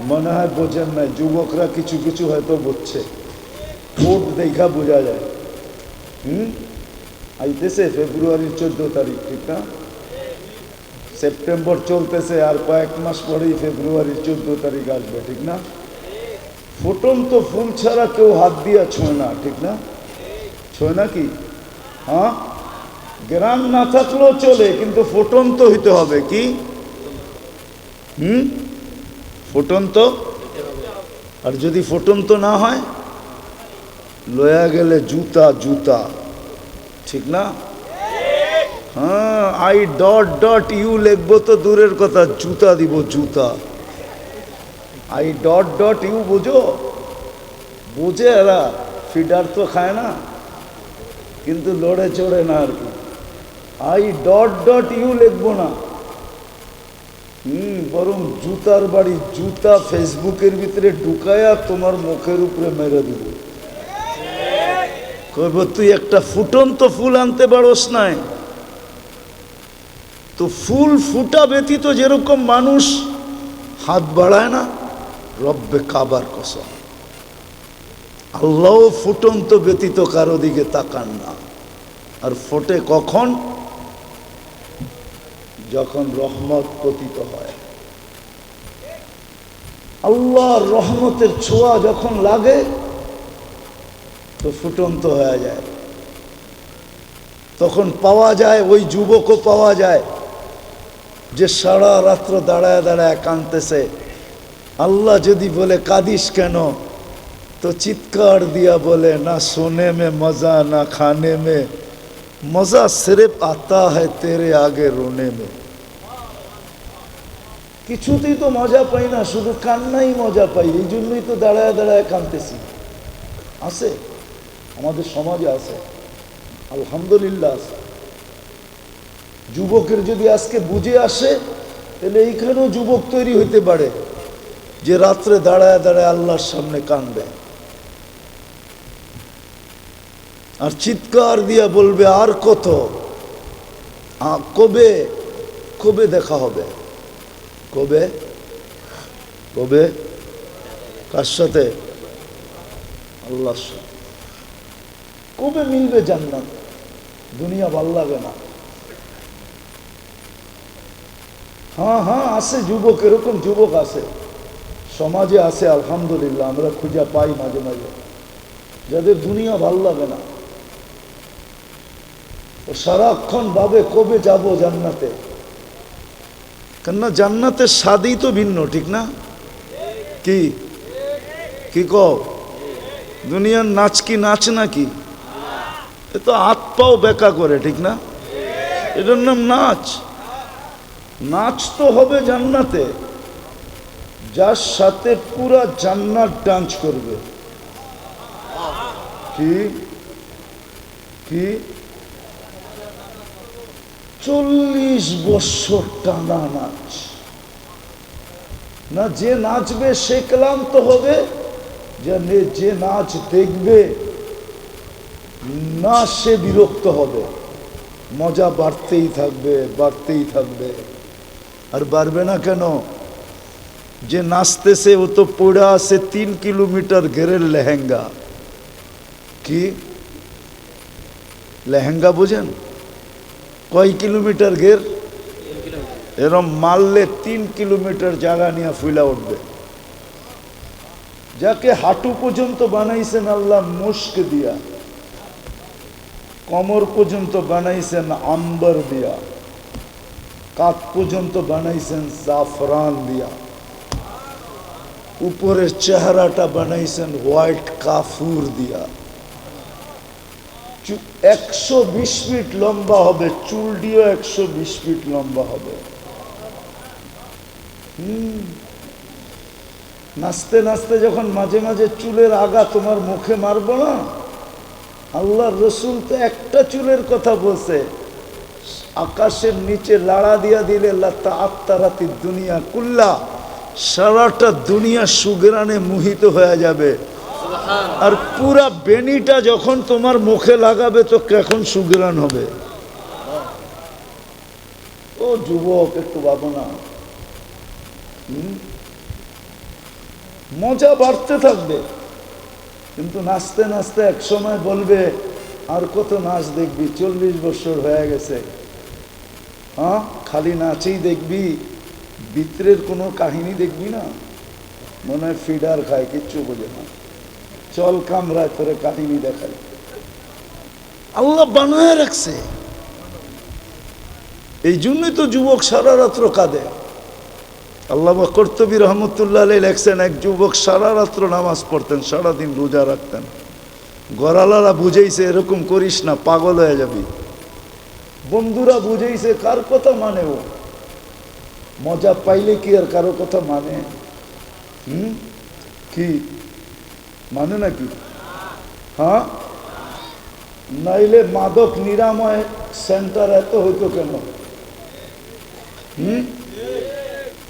মনে হয় বোঝেন নাই, যুবকরা কিছু কিছু হয়তো বুঝছে, কোট দেখা বোঝা যায়। আইতেছে ফেব্রুয়ারির 14 তারিখ, ঠিক না? সেপ্টেম্বর চলতেছে, আর কয়েক মাস পরেই ফেব্রুয়ারির 14 তারিখ আসবে, ঠিক না? ফুটন্ত ফুল ছাড়া কেউ হাত দিয়া ছোঁয় না, ঠিক না? ছোঁয় না কি? হ্যাঁ, গ্রাম না থাকলেও চলে, কিন্তু ফুটন্ত হইতে হবে। কি ফুটন্ত? আর যদি ফুটন্ত না হয়, লয়া গেলে জুতা জুতা, ঠিক না? হ্যাঁ, আই ডট ডট ইউ লিখবো তো দূরের কথা, জুতা দিব জুতা। আই ডট ডট ইউ বুঝো? বুঝে এরা, ফিডার তো খায় না, কিন্তু লড়ে চড়ে না আর কি। আই ডট ডট ইউ লিখবো না, বরং জুতার বাড়ি, জুতা ফেসবুকের ভিতরে ঢুকায়া তোমার মুখের উপরে মেরে দিব। কইব তুই একটা ফুটন্ত ফুল আনতে পারোস নাই? তো ফুল ফুটা ব্যতীত যেরকম মানুষ হাত বাড়ায় না, রব্বে কাবার কসম, আল্লাহ ফুটন্ত ব্যতীত কারো দিকে তাকান না। আর ফোটে কখন? যখন রহমত পতিত হয়, আল্লাহর রহমতের ছোঁয়া যখন লাগে, তো ফুটন্ত হয়ে যায়। তখন পাওয়া যায়, ওই যুবকও পাওয়া যায় যে সারা রাত্র দাঁড়ায় দাঁড়ায় কাঁদতেছে। আল্লাহ যদি বলে কাঁদিস কেন, তো চিৎকার দিয়া বলে, না সোনে মে মজা না খানে মে মজা, সির্ফ আতা হ্যায় তেরে আগে রোনে মে। কিছুতেই তো মজা পাই না, শুধু কান্নাই মজা পাই, এই জন্যই তো দাঁড়ায় দাঁড়ায় কাঁদতেছি। আছে, আমাদের সমাজে আছে, আলহামদুলিল্লাহ আছে। যুবকের যদি আজকে বুঝে আসে, তাহলে এইখানেও যুবক তৈরি হইতে পারে যে রাত্রে দাঁড়ায় দাঁড়ায় আল্লাহর সামনে কাঁদবে, আর চিৎকার দিয়া বলবে, আর কত, কবে কবে দেখা হবে, কবে কবে, কার সাথে? আল্লাহর সাথে। কবে মিলবে জান্নাত? দুনিয়া ভাল লাগে না। হ্যাঁ হ্যাঁ, আছে যুবক, এরকম যুবক আছে, সমাজে আছে, আলহামদুলিল্লাহ, আমরা খুঁজে পাই মাঝে মাঝে, যাদের দুনিয়া ভাল লাগে না, ও সারাক্ষণ ভাবে কবে যাব জান্নাতে। কেননা জান্নাতের স্বাদই তো ভিন্ন, ঠিক না? কি কি কও? দুনিয়ার নাচ কি নাচ নাকি? এ তো হাত পাও বেকা করে, ঠিক না? এটার নাম নাচ। নাচ তো হবে জান্নাতে, যার সাথে পুরা জান্নাত ডান্স করবে। কি কি 40 বছর টানা নাচ না, যে নাচবে সে ক্লান্ত হবে, যে নাচ দেখবে না সে বিরক্ত হবে। মজা বাড়তেই থাকবে, বাড়তেই থাকবে। আর বাড়বে না কেন? যে নাচতেছে ও তো পড়ে আছে 3 কিলোমিটার ঘেরের লেহেঙ্গা। কি লেহেঙ্গা বোঝেন? কয় কিলোমিটার ঘের? এরম মারলে 3 কিলোমিটার জায়গা নিয়ে ফুলা উঠবে। যাকে হাঁটু পর্যন্ত বানাইছেন আল্লাহ মুস্ক দিয়া, কমর পর্যন্ত বানাইছেন আম্বর দিয়া, কাত পর্যন্ত বানাইছেন জাফরান দিয়া, উপরের চেহারাটা বানাইছেন হোয়াইট কাফুর দিয়া, 120 ফিট লম্বা হবে, চুল দিয়েও 120 ফিট লম্বা হবে। নাচতে নাচতে যখন মাঝে মাঝে চুলের আগা তোমার মুখে মারবো না, আল্লাহর রসুল তো একটা চুলের কথা বলছে, আকাশের নিচে লাড়া দিয়া দিলে লাতা আত্মারাতি দুনিয়া কুল্লা, সারাটা দুনিয়া সুগরানে মোহিত হয়ে যাবে। আর পুরা বেনিটা যখন তোমার মুখে লাগাবে তো কখন সুগরান হবে। ও যুবক, একটু ভাবো না। মজা বাড়তে থাকবে, কিন্তু নাচতে নাচতে এক সময় বলবে আর কত নাচ দেখবি? 40 বছর হয়ে গেছে। হ্যাঁ, খালি নাচেই দেখবি, ভিতরের কোনো কাহিনী দেখবি না। মনে হয় ফিডার খায়, কিচ্ছু বোঝে না। চল কামরায় তোরে কাহিনী দেখাই। আল্লাহ বানায় রাখছে। এই জন্যই তো যুবক সারা রাত্র কাঁদে। আল্লামা কর্তুবী রহমতুল্লাহ আলাইহি লেখছেন, এক যুবক সারা রাত্র নামাজ পড়তেন, সারাদিন রোজা রাখতেন। গড়ালারা বুঝেইছে এরকম করিস না, পাগল হয়ে যাবি। বন্ধুরা বুঝেইছে, কার কথা মানে ও? মজা পাইলে কি আর কারো কথা মানে? কি মানে নাকি? হ্যাঁ, নাইলে মাদক নিরাময় সেন্টার এত হইতো কেন?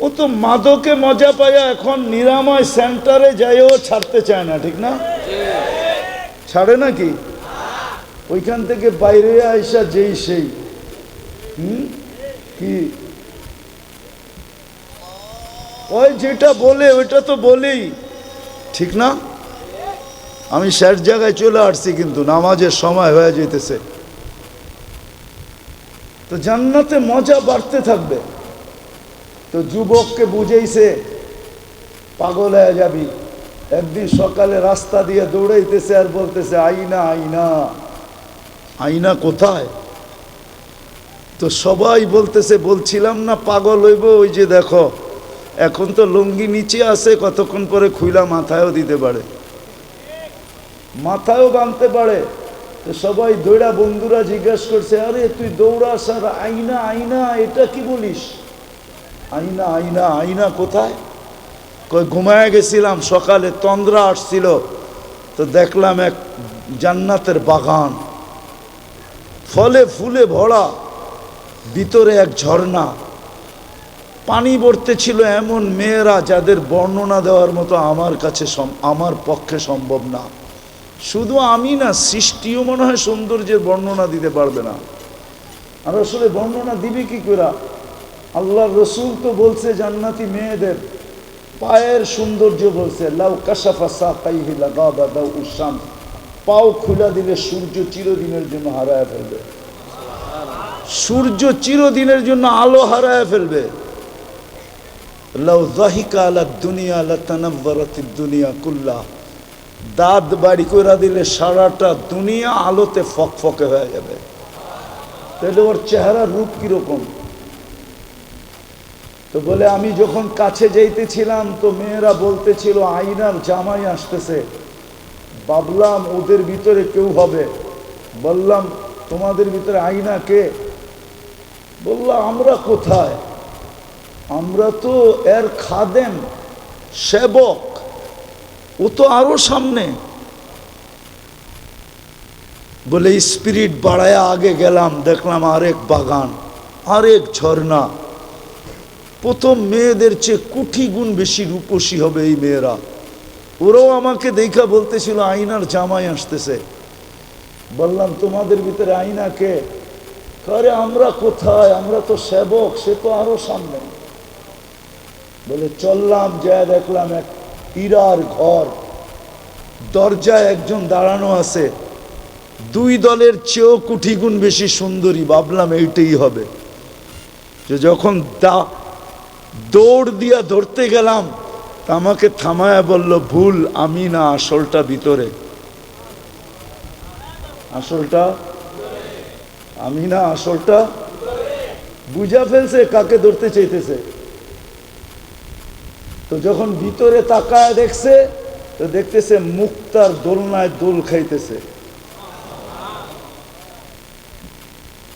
ও তো মাদকে মজা পায়া এখন নিরাময় সেন্টারে যাইও ছাড়তে চায় না, ঠিক না? ছাড়ে নাকি? ওইখান থেকে বাইরে আইসা যেই সেই কি ওই যেটা বলে ওইটা তো বলেই, ঠিক না? আমি শেষ জায়গায় চলে আসছি, কিন্তু নামাজের সময় হয়ে যেতেছে। তো জান্নাতে মজা বাড়তে থাকবে। তো যুবককে বুঝেইছে পাগল হয়ে যাবি। একদিন সকালে রাস্তা দিয়ে দৌড়াইতেছে আর বলতেছে, আইনা আইনা। আইনা কোথায়? তো সবাই বলতেছে, বলছিলাম না পাগল হইব, ওই যে দেখো এখন তো লুঙ্গি নিচে আছে, কতক্ষণ পরে খুইলা মাথায়ও দিতে পারে, মাথায়ও বাঁধতে পারে। তো সবাই দৌড়া, বন্ধুরা জিজ্ঞেস করছে, আরে তুই দৌড়াস আর আইনা আইনা, এটা কি বলিস? আইনা আইনা, আইনা কোথায়? কই ঘুমায় গেছিলাম, সকালে তন্দ্রা আসছিল, তো দেখলাম এক জান্নাতের বাগান, ফলে ফুলে ভরা, ভিতরে এক ঝর্ণা, পানি পড়তে ছিল, এমন মেয়েরা যাদের বর্ণনা দেওয়ার মতো আমার কাছে আমার পক্ষে সম্ভব না। শুধু আমি না, সৃষ্টিও মনে হয় সৌন্দর্যের বর্ণনা দিতে পারবে না। আর আসলে বর্ণনা দিবি কি করে? আল্লাহর রসুল তো বলছে জান্নাতি মেয়েদের পায়ের সৌন্দর্য, বলছে লাউ কাশাফা সাকাইহি লাগাবা দাউ শামস, পাও খুলে দিলে সূর্য চিরদিনের জন্য হারায় ফেলবে। সূর্য চিরদিনের জন্য আলো হারায় ফেলবে। লাউ যাহিকা আলা দুনিয়া লাতানাওয়ারাতিদ দুনিয়া কুল্লাহ, দাঁত বাড়ি করে দিলে সারাটা দুনিয়া আলোতে ফকফকে হয়ে যাবে। তাহলে ওর চেহারার রূপ কিরকম? তো বলে, আমি যখন কাছে যাইতেছিলাম তো মেয়েরা বলতেছিল আইনার জামাই আসতেছে। ভাবলাম ওদের ভিতরে কেউ হবে। বললাম, তোমাদের ভিতরে আইনা কে? বলল, আমরা কোথায়, আমরা তো এর খাদেম, সেবক, ও তো আরো সামনে। বলে স্পিরিট বাড়ায় আগে গেলাম, দেখলাম আরেক বাগান, আরেক ঝর্ণা। প্রথম মেয়েদের চেয়ে কোটি গুণ বেশি রূপসী হবে এই মেয়েরা। ওরাও আমাকে দেখা বলতেছিল আইনার জামাই আসতেছে। বললাম, তোমাদের ভিতরে আইনা কে? আরে আমরা কোথায়, আমরা তো সেবক, সে তো আরো সামনে। বলে চললাম, যা দেখলাম এক হীরার ঘর, দরজায় একজন দাঁড়ানো আছে, দুই দলের চেয়েও কোটি গুণ বেশি সুন্দরী। ভাবলাম এইটাই হবে। যে যখন দৌড় দিয়া ধরতে গেলাম, আমাকে থামায়া বলল, ভুল, আমি না, আসলটা ভিতরে, আসলটা আমি না, আসলটা। বুঝা ফেলছে কাকে ধরতে চাইতেছে। তো যখন ভিতরে তাকায় দেখছে, তো দেখতেছে মুক্তার দোলনায় দোল খাইতেছে।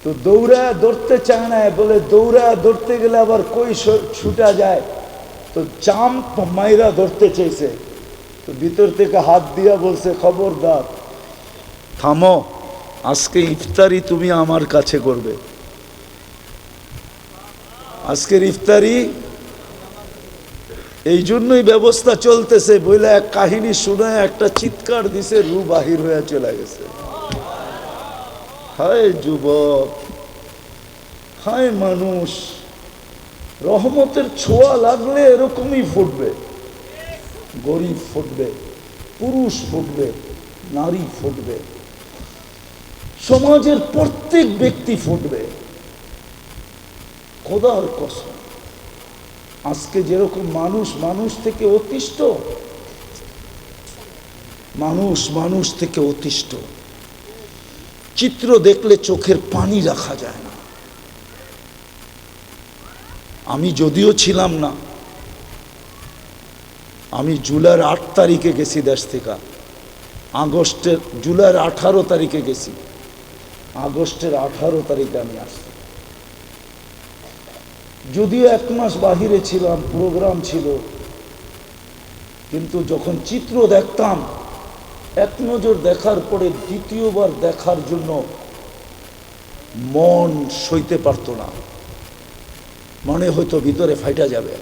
তো দৌড়ায় ধরতে চায় না, বলে দৌড়ায় ধরতে গেলে আবার কই ছুটা যায়, তো জাম্প মাইরা ধরতে চাইছে। তো ভিতর থেকে হাত দিয়া বলছে, খবরদার, থামো, আজকে ইফতারি তুমি আমার কাছে করবে। আজকের ইফতারি এই জন্যই ব্যবস্থা চলতেছে। বলে এক কাহিনী শুনে একটা চিৎকার দিছে, রু বাহির হয়ে চলে গেছে। হায় যুবক, হায় মানুষ, রহমতের ছোঁয়া লাগলে এরকমই ফুটবে। গরিব ফুটবে, পুরুষ ফুটবে, নারী ফুটবে। সমাজের প্রত্যেক ব্যক্তি ফুটবে, খোদার কসম। আজকে যেরকম মানুষ মানুষ থেকে অতিষ্ঠ, মানুষ মানুষ থেকে অতিষ্ঠ, চিত্র দেখলে চোখের পানি রাখা যায় না। আমি যদিও ছিলাম না, আমি জুলাইয়ের 8 তারিখে গেছি দেশ থেকে, জুলাইয়ের 18 তারিখে গেছি, আগস্টের 18 তারিখে আমি আসছি। যদিও 1 মাস বাহিরে ছিলাম, প্রোগ্রাম ছিল, কিন্তু যখন চিত্র দেখতাম, এক নজর দেখার পরে দ্বিতীয়বার দেখার জন্য মন সইতে পারত না, মনে হয়তো ভিতরে ফাইটা যাবে।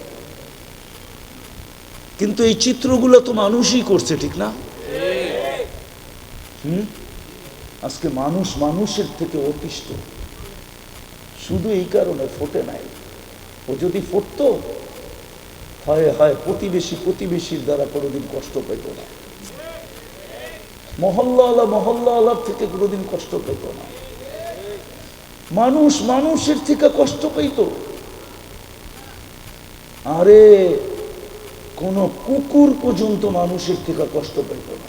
কিন্তু এই চিত্রগুলো তো মানুষই করছে, ঠিক না? আজকে মানুষ মানুষের থেকে অতিষ্ঠ, শুধু এই কারণে ফোটে নাই। ও যদি ফুটতো, হয় হয় প্রতিবেশী প্রতিবেশীর দ্বারা কোনোদিন কষ্ট পেত না, মহল্লা থেকে কোনোদিন কষ্ট পেত না, মানুষ মানুষের থেকে কষ্ট পেত। আরে কোন কুকুর পর্যন্ত মানুষের থেকে কষ্ট পেত না।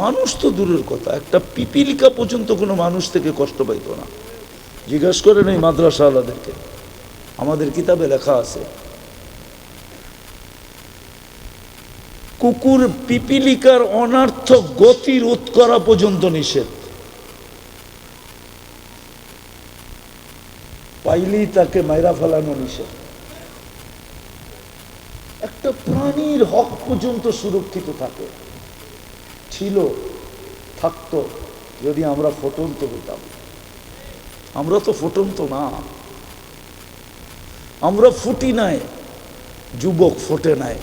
মানুষ তো দূরের কথা, একটা পিপিলিকা পর্যন্ত কোনো মানুষ থেকে কষ্ট পাইত না। জিজ্ঞাসা করেন এই মাদ্রাসাওয়ালাদেরকে, আমাদের কিতাবে লেখা আছে কুকুর পিপিলিকার অনার্থক গতি রোধ করা পর্যন্ত নিষেধ, পাইলেই তাকে মাইরা ফেলানো নিষেধ। একটা প্রাণীর হক পর্যন্ত সুরক্ষিত থাকে, ছিল, থাকতো যদি আমরা ফুটন্ত হইতাম। আমরা তো ফুটন্ত না, আমরা ফুটি নাই, যুবক ফোটে নাই।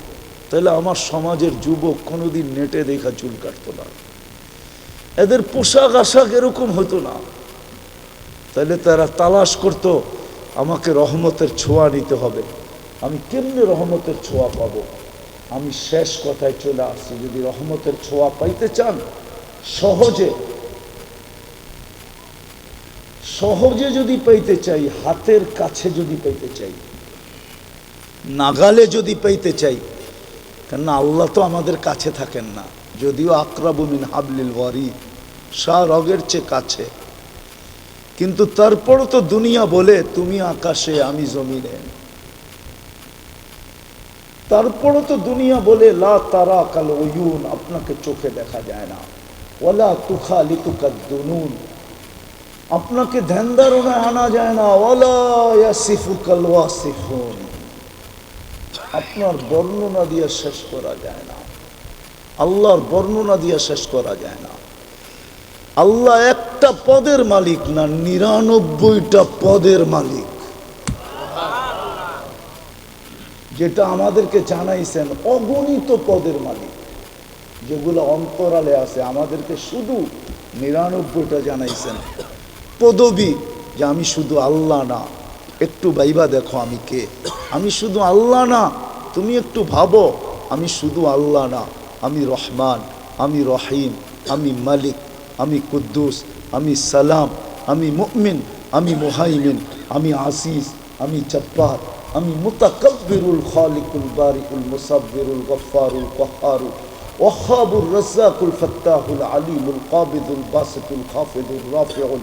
তাহলে আমার সমাজের যুবক কোনোদিন নেটে দেখা চুল কাটতো না, এদের পোশাক আশাক এরকম হতো না। তাহলে তারা তালাশ করতো আমাকে রহমতের ছোঁয়া নিতে হবে। আমি কেমনে রহমতের ছোঁয়া পাবো? আমি শেষ কথায় চলে আসছি, যদি রহমতের ছোঁয়া পাইতে চান, সহজে সহজে যদি পাইতে চাই, হাতের কাছে যদি পাইতে চাই, নাগালে যদি পাইতে চাই, কেননা আল্লাহ তো আমাদের কাছে থাকেন না, যদিও আকরাবু মিন হাবলিল ওয়ারিদ, রগের চেয়ে কাছে, কিন্তু তারপরও তো দুনিয়া বলে তুমি আকাশে আমি জমিনে। তারপরও তো দুনিয়া বলে লা তারা কাল উয়ুন, আপনাকে চোখে দেখা যায় না, ওয়ালা তুখালিতুকা দুনুন, আপনাকে ধ্যান ধারণায় আনা যায় না, ওয়ালা ইয়াসিফুকাল ওয়াসিফুন, আপনার বর্ণনা দিয়ে শেষ করা যায় না, আল্লাহর বর্ণনা দিয়ে শেষ করা যায় না। আল্লাহ একটা পদের মালিক না, 99টা পদের মালিক, যেটা আমাদেরকে জানাইছেন, অগণিত পদের মালিক, যেগুলো অন্তরালে আছে। আমাদেরকে শুধু 99টা জানাইছেন পদবী, যে আমি শুধু আল্লাহ না, একটু ভাইবা দেখো আমি কে, আমি শুধু আল্লাহ না, তুমি একটু ভাবো আমি শুধু আল্লাহ না, আমি রহমান, আমি রহিম, আমি মালিক, আমি কুদ্দুস, আমি সালাম, আমি মুমিন, আমি মুহাইমিন, আমি আসিস, আমি জব্বার, আমি মুতাকাব্বিরুল খালিকুল বারিকুল মুসাব্বিরুল গফফারুল কহ্হারুল ওয়াহ্হাবুর রাজ্জাকুল ফাত্তাহুল আলিমুল কাবিদুল বাসিতুল খাফিদুর রাফিউল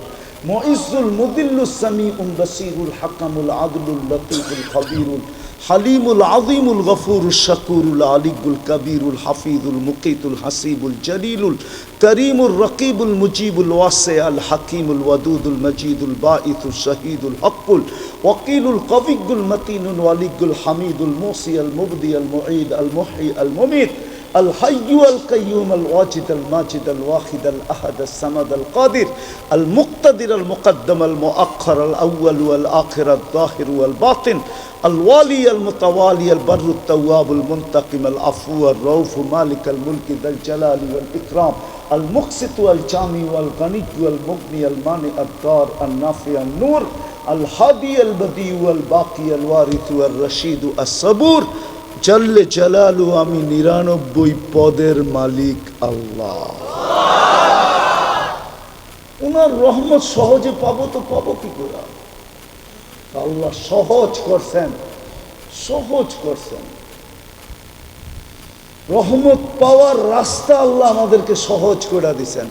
মুইজ্জুল মুদিল্লুস সামিউল বাসীরুল হাকামুল আদলুল লতীফুল খবীরুল হালিমুল আযীমুল গফুরুশ শাকুরুল আলিয়ুল কবীরুল হাফিজুল মুকিতুল হাসিবুল জলিলুল করিমুর রকিবুল মুজিবুল ওয়াসিউল হাকিমুল ওয়াদুদুল মজিদুল বাঈসুশ শহীদুল হকুল ওয়াকিলুল কবিয়ুল মতিনুল ওয়ালিয়ুল হামিদুল মুসিউল মুবদিউল মুঈদ আল মুহয়ি আল মুমীত الحي القيوم الواجد الماجد الواحد الأحد الصمد القادر المقتدر المقدم المؤخر الأول والآخر الظاهر والباطن الوالي المتوالي البر التواب المنتقم العفو الرؤوف مالك الملك ذا الجلال والإكرام المقسط والجامع والغني والمغني المانع الضار النافع النور الهادي البديع والباقي الوارث والرشيد الصبور জল্লে জালালু, আমি 99 পদের মালিক আল্লাহ। ওনার রহমত সহজে পাবো তো পাবো কি করে? আল্লাহ সহজ করছেন, সহজ করছেন। রহমত পাওয়ার রাস্তা আল্লাহ আমাদেরকে সহজ করে দিছেন।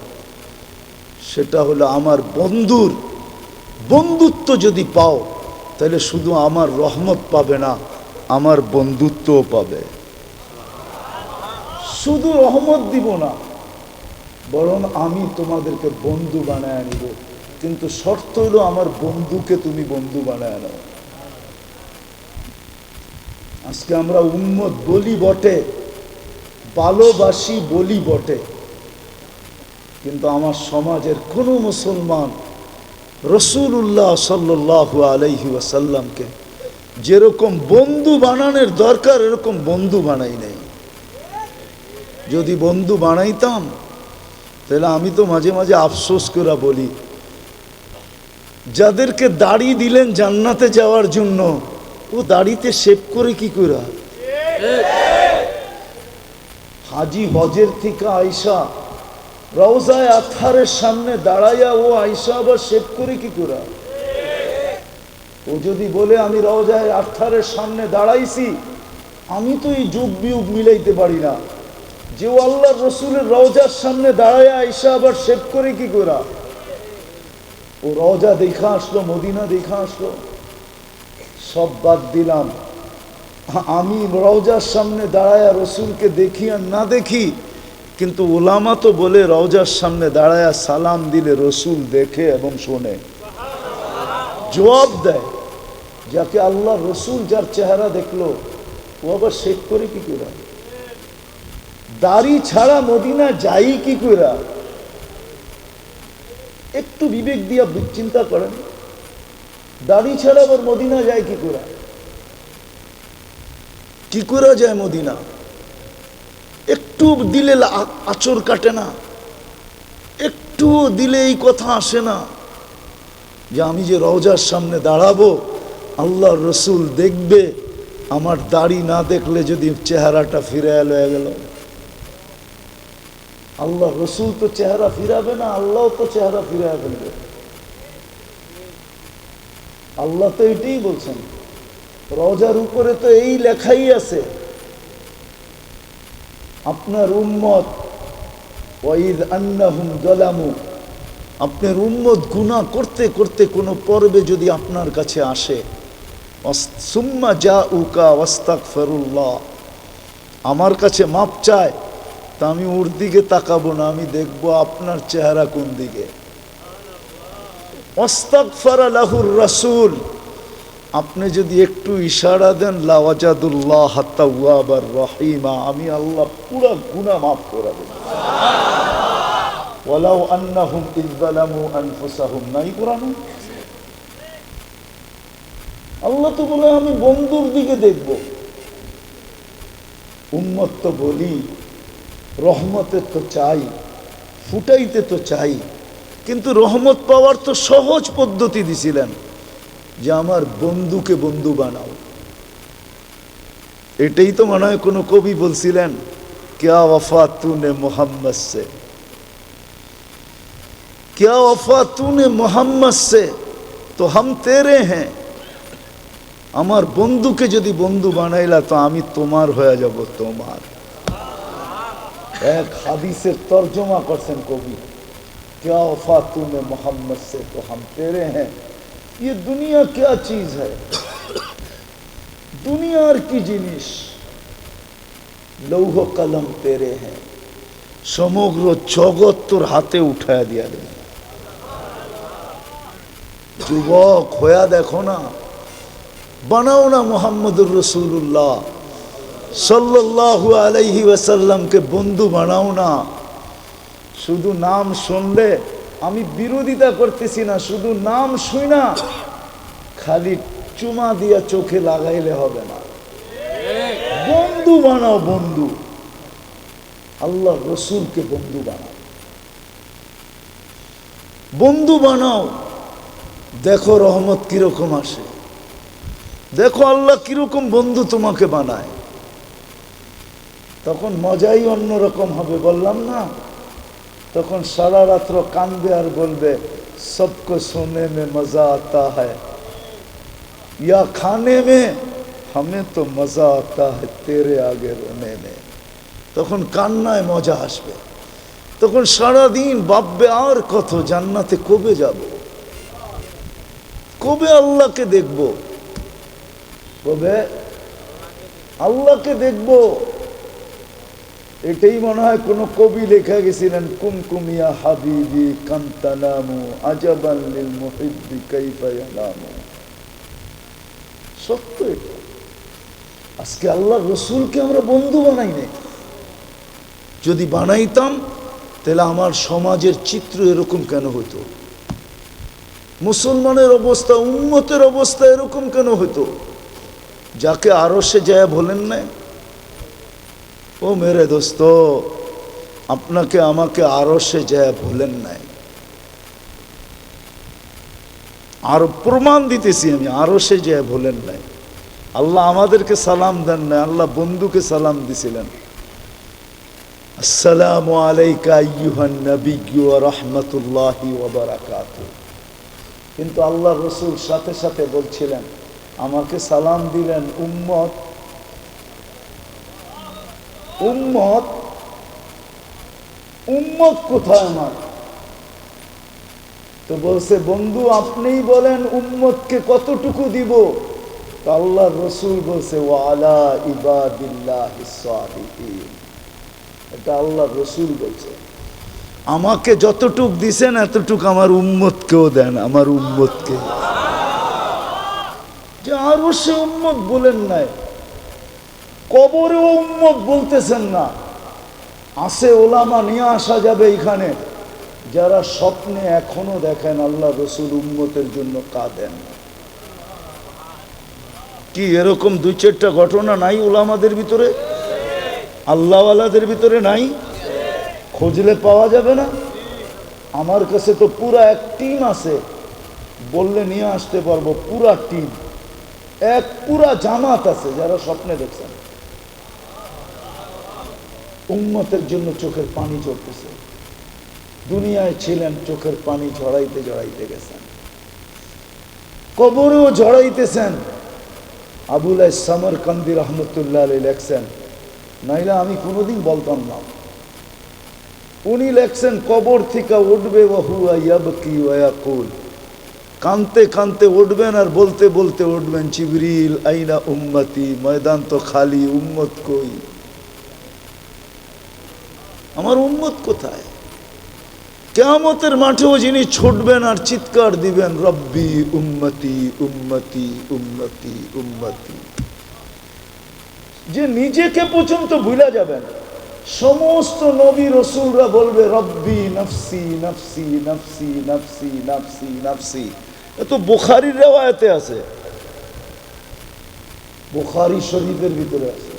সেটা হলো আমার বন্ধুর বন্ধুত্ব যদি পাও তাহলে শুধু আমার রহমত পাবে না, আমার বন্ধুত্বও পাবে। শুধু রহমত দিব না, বরং আমি তোমাদেরকে বন্ধু বানায় নিব। কিন্তু শর্ত হলো আমার বন্ধুকে তুমি বন্ধু বানায় নাও। আজকে আমরা উম্মত বলি বটে, ভালোবাসি বলি বটে, কিন্তু আমার সমাজের কোনো মুসলমান রাসূলুল্লাহ সাল্লাল্লাহু আলাইহি ওয়াসাল্লামকে যেরকম বন্ধু বানানোর দরকার এরকম বন্ধু বানাই নাই। যদি বন্ধু বানাইতাম তাহলে আমি তো মাঝে মাঝে আফসোস করে বলি, যাদেরকে দাড়ি দিলেন জান্নাতে যাওয়ার জন্য, ও দাড়িতে শেভ করে কি করে? হাজি হজের থেকে আয়সা রওজায়ে আতহারের সামনে দাঁড়াইয়া ও আয়সা আবার শেভ করে কি করে? ও যদি বলে আমি রওজায়ে আতহারের সামনে দাঁড়াইছি, আমি তো এই যুগ বিয়োগ মিলাইতে পারি না যে ও আল্লাহর রসুলের রওজার সামনে দাঁড়াইয়া আয়সা আবার শেভ করে কি করে? ও রওজা দেখা আসলো, মদিনা দেখা আসলো, সব বাদ দিলাম। আমি রওজার সামনে দাঁড়ায়া রসুলকে দেখি আর না দেখি, কিন্তু ওলামা তো বলে রওজার সামনে দাঁড়ায়া সালাম দিলে রসুল দেখে এবং শোনে, জবাব দেয়। যাকে আল্লাহ রসুল যার চেহারা দেখলো ও আবার শেখ করে কি করে? দাড়ি ছাড়া মদিনা যাই কি করে? একটু বিবেক দিয়া চিন্তা করেন, দাড়ি ছাড়া আবার মদিনা যায় কি করে? কি করে যায় মদিনা? একটু দিলে আচর কাটে না, একটু দিলে এই কথা আসে না যে আমি যে রওজার সামনে দাঁড়াবো, আল্লাহর রসুল দেখবে, আমার দাড়ি না দেখলে যদি চেহারাটা ফিরে লয়ে গেল। আল্লাহ রসুল তো চেহারা ফিরাবে না, আল্লাহ তো চেহারা ফিরে ফেলবে। আল্লাহ তো এটাই বলছেন, রওজার উপরে তো এই লেখাই আছে, আপনার উম্মত ওয়াইদ আন্নাহুম যালামু, আপনার উম্মত গুনাহ করতে করতে কোনো পর্বে যদি আপনার কাছে আসে, সুম্মা জাউকা ওয়াস্তাগফিরুল্লাহ, আমার কাছে মাপ চায়, তা আমি ওর দিকে তাকাবো না, আমি দেখবো আপনার চেহারা কোন দিকে। ওয়াস্তাগফারা লাহুর রাসূল, আপনি যদি একটু ইশারা দেন লাওয়াজাদুল্লাহ তাওয়াবার রহিমা, আমি আল্লাহ পুরা গুনাহ মাফ করে দেব। ওয়ালাউ আন্নাহুম ইয যালামু আনফুসাহুম, নাই কোরআনে? আল্লাহ তো বলে আমি বন্ধুর দিকে দেখব। উম্মত তো বলি রহমতের তো চাই, ফুটাইতে তো চাই, কিন্তু রহমত পাওয়ার তো সহজ পদ্ধতি দিছিলেন যে আমার বন্ধুকে বন্ধু বানাও। এটাই তো মনে হয় কোনো কবি বলছিলেন, क्या वफा तूने मोहम्मद से, क्या वफा तूने मोहम्मद से तो हम तेरे हैं। আমার বন্ধুকে যদি বন্ধু বানাইলা তো আমি তোমার হয়ে যাব, তোমার। এক হাদিসের তর্জমা করছেন কবি, क्या वफा तूने मोहम्मद से तो हम तेरे हैं। ये दुनिया क्या चीज है, দুনিয়ার কি জিনিস? লৌহ কলম তেরে হ্যাঁ, সমগ্র জগৎ তোর হাতে উঠায় দিয়া দেবে। যুবক হইয়া দেখো না, বানাও না মুহাম্মদুর রাসূলুল্লাহ সাল্লাল্লাহু আলাইহি ওয়াসাল্লামকে বন্ধু বানাও না। শুধু নাম শুনলে, আমি বিরোধিতা করতেছি না, শুধু নাম শুই না খালি চুমা দিয়া চোখে লাগাইলে হবে না, বন্ধু বানাও। বন্ধু আল্লাহ রসুলকে বন্ধু বানাও, বন্ধু বানাও। দেখো রহমত কিরকম আসে, দেখো আল্লাহ কিরকম বন্ধু তোমাকে বানায়, তখন মজাই অন্যরকম হবে। বললাম না, তখন সারা রাত্র কাঁদবে আর বলবে সবকো সোনে মে মজা আতা হ্যায় ইয়া খানে মে हमें तो मजा आता है तेरे आगे रोने में। তখন কান্নায় মজা আসবে, তখন সারাদিন ভাববে আর কত জান্নাতে কবে যাব, কবে আল্লাহকে দেখব, কবে আল্লাহকে দেখব। এটাই মনে হয় কোন কবি লেখা গেছিলেন, কুমকুমিয়া হাবিবি কান্তানামু আজাবান লিল মুহিব্বি কাইফা ইয়ানামু। সত্য এটা। আজকে আল্লাহ রসুলকে আমরা বন্ধু বানাই নাই। যদি বানাইতাম তাহলে আমার সমাজের চিত্র এরকম কেন হতো, মুসলমানের অবস্থা, উম্মতের অবস্থা এরকম কেন হতো? যাকে আরশে যায় বলেন নাই, ও মেরে দোস্ত, আপনাকে আমাকে আরশে যায় বলেন নাই। আর প্রমাণ দিতেছি আমি, আরশে যায় বলেন নাই। আল্লাহ আমাদেরকে সালাম দেন না, আল্লাহ বন্ধুকে সালাম দিছিলেন, আসসালামু আলাইকা আইয়ুহান নাবিয়্যু ওয়া রাহমাতুল্লাহি ওয়া বারাকাতুহু। কিন্তু আল্লাহ রসুল সাথে সাথে বলছিলেন, আমাকে সালাম দিলেন উম্মত, উম্মত, উম্মত কোথায় আমার? তো বলছে, বন্ধু আপনিই বলেন উম্মতকে কতটুকু দিব? তো আল্লাহ রসুল বলছে, ওয়া আলা ইবাদিল্লাহিস সালিহিন। এটা আল্লাহ রসুল বলছে, আমাকে যতটুক দিছেন এতটুক আমার উম্মতকেও দেন, আমার উম্মতকে। যে আরো সে উম্মত বলেন নাই, কবরেও উম্মত বলতেছেন না। আসে ওলামা নিয়ে আসা যাবে এখানে, যারা স্বপ্নে এখনো দেখেন আল্লাহ রসুল উম্মতের জন্য কাঁদেন। কি এরকম দুই চারটা ঘটনা নাই ওলামাদের ভিতরে, আল্লাহওয়ালাদের ভিতরে নাই? খুঁজলে পাওয়া যাবে না? আমার কাছে তো পুরা এক টিম আছে, বললে নিয়ে আসতে পারবো। পুরা টিম, এক পুরা জামাত আছে যারা স্বপ্নে দেখছেন উম্মতের জন্য চোখের পানি ঝরতেছে। দুনিয়ায় ছিলেন, চোখের পানি ঝরাইতে ঝরাইতে গেছেন, কবরেও ঝরাইতেছেন। আবুল সামরকান্দি রহমতুল্লাহ আলাইহি লেখছেন, নাইলে আমি কোনোদিন বলতাম না। উনি লেখছেন, কবর থেকে উঠবে ওয়াহুয়া ইয়াবকি ওয়া ইয়াকুল, কানতে কানতে উঠবেন আর বলতে বলতে উঠবেন, জিবরিল আইনা উম্মতি, ময়দান তো খালি, উম্মত কই, আমার উম্মত কোথায়? কিয়ামতের মাঠেও যিনি ছুটবেন আর চিৎকার দিবেন, রব্বি উম্মতি উম্মতি উম্মতি উম্মতি। যে নিজেকে পর্যন্ত ভুলে যাবেন। সমস্ত নবী রসুলরা বলবে রব্বি নফসি নফসি নফসি নফসি নফসি নফসি। এ তো বুখারীর রিওয়ায়াতে আছে, বুখারী শরীফের ভিতরে আছে।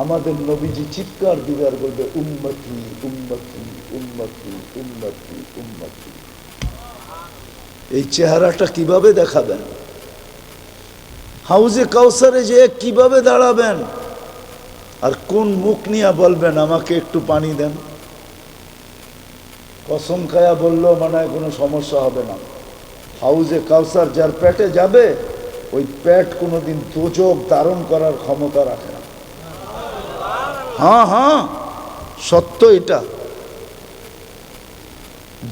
আমাদের নবীজি চিৎকার দিবে আর বলবে উম্মতি উম্মতি উম্মতি উম্মতি উম্মতি। এই চেহারাটা কিভাবে দেখাবেন? হাউজে কাউসারে যে কিভাবে দাঁড়াবেন? আর কোন মুখ নিয়ে বলবেন আমাকে একটু পানি দেন? কসম খায়া বললেও মনে হয় কোনো সমস্যা হবে না। হাউজে কাউসার যার পেটে যাবে, ওই পেট কোনোদিন দোজখ ধারণ করার ক্ষমতা রাখে না। হ্যাঁ হ্যাঁ, সত্য এটা।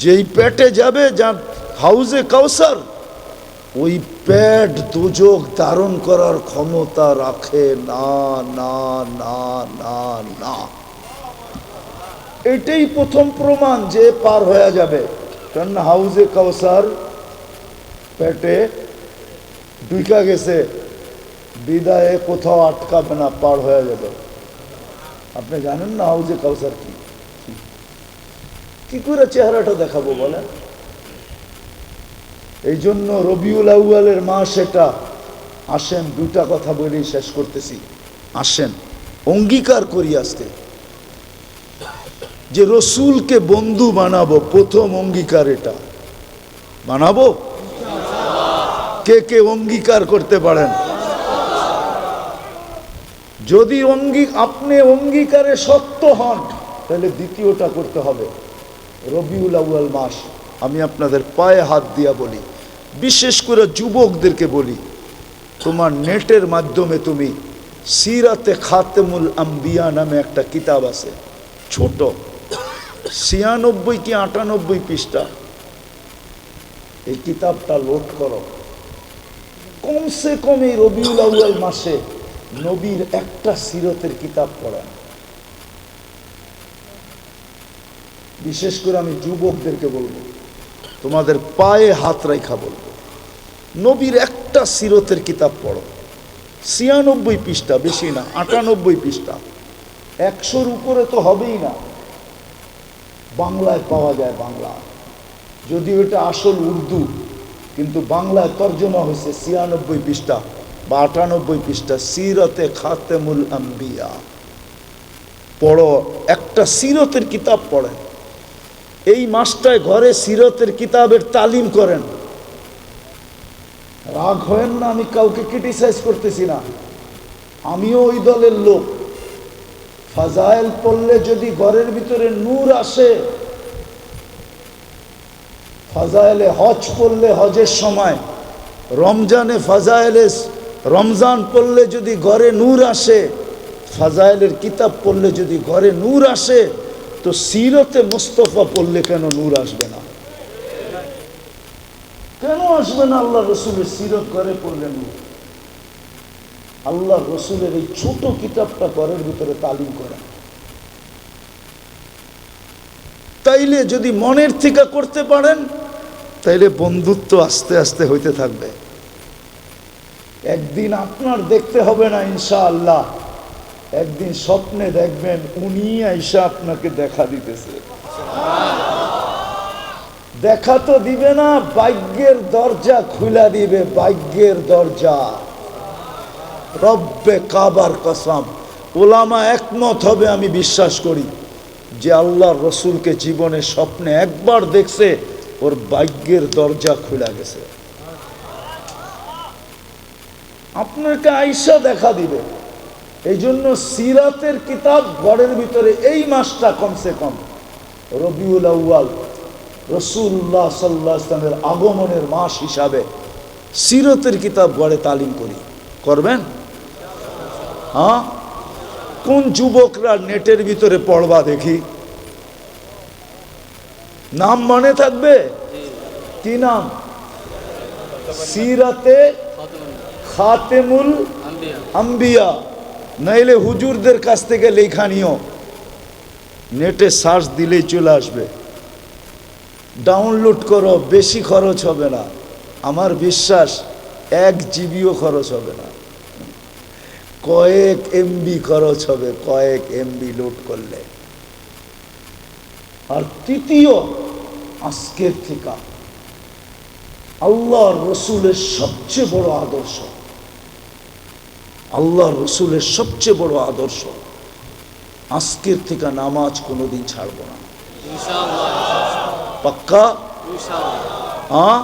যেই পেটে যাবে যার হাউজে কাউসার, ওই পেট দোজখ ধারণ করার ক্ষমতা রাখে না না না না না। এটাই প্রথম প্রমাণ যে পার হয়ে যাবে। কারণ হাউজে কাউসার পেটে ঢুকা গেছে, বিদায়ে কোথাও আটকাবে না, পার হয়ে যাবে। আপনি জানেন না হাউজে কাউসার কি? কি করে চেহারাটা দেখাবো বলেন? এই জন্য রবিউল আউয়ালের মাস এটা। আসেন দুটা কথা বলেই শেষ করতেছি। আসেন অঙ্গীকার করি আজকে যে রসুলকে বন্ধু বানাবো। প্রথম অঙ্গীকার এটা বানাবো। কে কে অঙ্গীকার করতে পারেন? যদি আপনি অঙ্গীকারে সত্য হন, তাহলে দ্বিতীয়টা করতে হবে। রবিউল আউয়াল মাস। আমি আপনাদের পায়ে হাত দিয়া বলি, বিশেষ করে যুবকদেরকে বলি, তোমার নেটের মাধ্যমে তুমি সিরাতে খাতেমুল আম্বিয়া নামে একটা কিতাব আছে, ছোট 96 কি 98 পৃষ্ঠা, এই কিতাবটা লোড করো। কমসে কম এই রবিউল আউয়াল মাসে নবীর একটা সিরতের কিতাব পড়েন। বিশেষ করে আমি যুবকদেরকে বলবো, তোমাদের পায়ে হাত রাখা বলবো, নবীর একটা সিরতের কিতাব পড়ো। 96 পৃষ্ঠা, বেশি না, 98 পৃষ্ঠা, 100-র উপরে তো হবেই না। বাংলায় পাওয়া যায়, বাংলা, যদিও এটা আসল উর্দু, কিন্তু বাংলায় তর্জমা হয়েছে 96 পৃষ্ঠা বা 98 পৃষ্ঠা, সিরতে খাতেমুল আম্বিয়া। পড়ো, একটা সিরতের কিতাব পড়েন। এই মাসটায় ঘরে সিরতের কিতাবের তালিম করেন। রাগ হয়েন না, আমি কাউকে ক্রিটিসাইজ করতেছি না, আমিও ওই দলের লোক। ফাজাইল পড়লে যদি ঘরের ভিতরে নূর আসে, ফাজাইলে হজ পড়লে হজের সময়, রমজানে ফাজাইলে রমজান পড়লে যদি ঘরে নূর আসে, ফাজাইলের কিতাব পড়লে যদি ঘরে নূর আসে, তো সিরতে মুস্তফা পড়লে কেন নূর আসবে না? কেন আসবে না? আল্লাহ রসুলের সিরত ঘরে পড়লে নূর। আল্লাহ রসুলের এই ছোট কিতাবটা ঘরের ভিতরে তালিম করেন। তাইলে যদি মনের থেকে করতে পারেন, তাইলে বন্ধুত্ব আস্তে আস্তে হইতে থাকবে। একদিন আপনার দেখতে হবে না ইনশাআল্লাহ, একদিন স্বপ্নে দেখবেন উনি আইসা আপনাকে দেখা দিতেছে। দেখা তো দিবে না, ভাগ্যের দরজা খুলা দিবে, ভাগ্যের দরজা। রব্বে কাবার কসম, ওলামা একমত হবে, আমি বিশ্বাস করি, যে আল্লাহর রসুলকে জীবনে স্বপ্নে একবার দেখছে, ওর ভাগ্যের দরজা খুলে গেছে। আপনাকে আইসা দেখা দিবে। এই জন্য সিরাতের কিতাব ঘরের ভিতরে এই মাসটা কমসে কম রবিউল আউয়াল, রাসূলুল্লাহ সাল্লাল্লাহু আলাইহি ওয়াসাল্লামের আগমনের মাস হিসাবে সিরাতের কিতাব ঘরে তালিম করি। করবেন? হ্যাঁ? কোন যুবকরা নেটের ভিতরে পড়বা দেখি? নাম মনে থাকবে? কি নাম? সিরাতে খাতেমুল আম্বিয়া। নাইলে হুজুরদের কাছ থেকে লেখা নিও, নেটে সার্চ দিলেই চলে আসবে। ডাউনলোড করো, বেশি খরচ হবে না, আমার বিশ্বাস 1 জিবিও খরচ হবে না, কয়েক এমবি খরচ হবে, কয়েক এমবি লোড করলে। আর তৃতীয়, আজকের থেকে আল্লাহর রসুলের সবচেয়ে বড় আদর্শ, আল্লাহর রসুলের সবচেয়ে বড় আদর্শ, আজকের থেকে নামাজ কোনোদিন ছাড়ব না, পাক্কা? হ্যাঁ,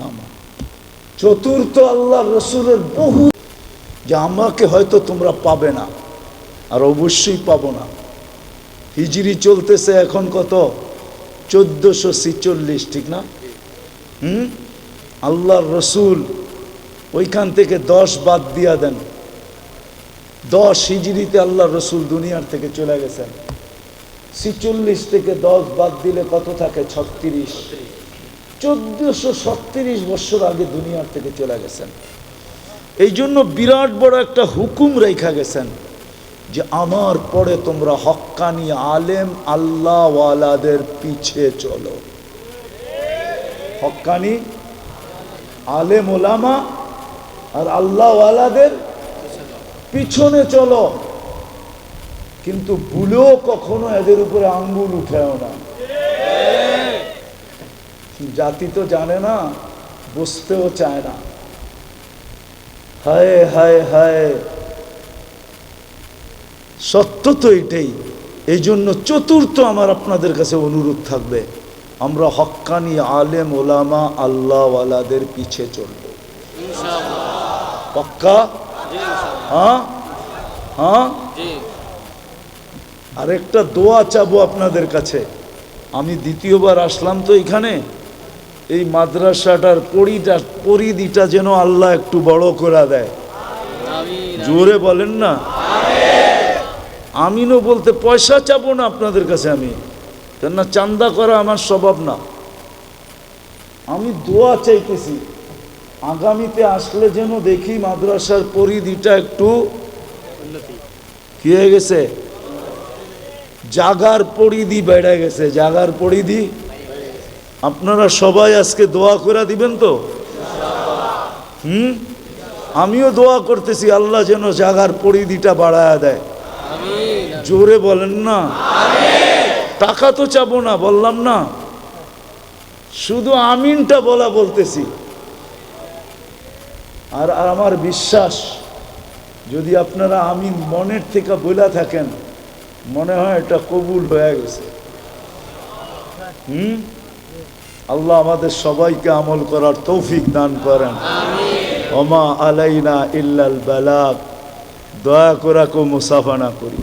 নামাজ। চতুর্থ, আল্লাহর রসুলের বহু, যে আমাকে হয়তো তোমরা পাবে না, আর অবশ্যই পাবো না। হিজরি চলতেছে এখন কত? 1446, ঠিক না? আল্লাহর রসুল ওইখান থেকে 10 বাদ দিয়া দেন, 10 হিজরিতে আল্লাহর রসুল দুনিয়ার থেকে চলে গেছেন। 46 থেকে 10 বাদ দিলে কত থাকে? 36। 1436 বছর আগে দুনিয়ার থেকে চলে গেছেন। এই জন্য বিরাট বড় একটা হুকুম রেখা গেছেন, যে আমার পরে তোমরা হক্কানি আলেম আল্লাহওয়ালাদের পিছে চলো। হক্কানি আলেম ওলামা আর আল্লাহওয়ালাদের পিছনে চলো, কিন্তু ভুলেও কখনো এদের উপরে আঙ্গুল উঠেও না। জাতি তো জানে না, বুঝতেও চায় না। হায় হায় হায়, সত্য তো এটাই। এই জন্য চতুর্থ আমার আপনাদের কাছে অনুরোধ থাকবে, আমরা হক্কানি আলেম ওলামা আল্লাহওয়ালাদের পিছে চলব। পাক্কা? হ্যাঁ হ্যাঁ। আরেকটা দোয়া চাবো আপনাদের কাছে, আমি দ্বিতীয়বার আসলাম তো এখানে, এই মাদ্রাসাটার পরিধিটা যেন আল্লাহ একটু বড় করে দেয়। জোরে বলেন না আমিনও। বলতে পয়সা চাবো না আপনাদের কাছে, আমি কেননা চান্দা করা আমার স্বভাব না। আমি দোয়া চাইতেছি আগামীতে আসলে যেন দেখি মাদ্রাসার পরিধিটা একটু কি হয়ে গেছে, জাগার পরিধি বেড়ে গেছে, জাগার পরিধি। আপনারা সবাই আজকে দোয়া করে দিবেন তো? আমিও দোয়া করতেছি আল্লাহ যেন জাগার পরিধিটা বাড়ায়া দেয়। জোরে বলেন না। টাকা তো চাবো না, বললাম না, শুধু আমিনটা বলতেছি। আর আমার বিশ্বাস যদি আপনারা আমিন মনের থেকে বলা থাকেন, মনে হয় এটা কবুল হয়ে গেছে। আল্লাহ আমাদের সবাইকে আমল করার তৌফিক দান করেন। ওমা আলাইনা ইল্লাল বালাগ। দয়া করে কেউ মুসাফা না করি।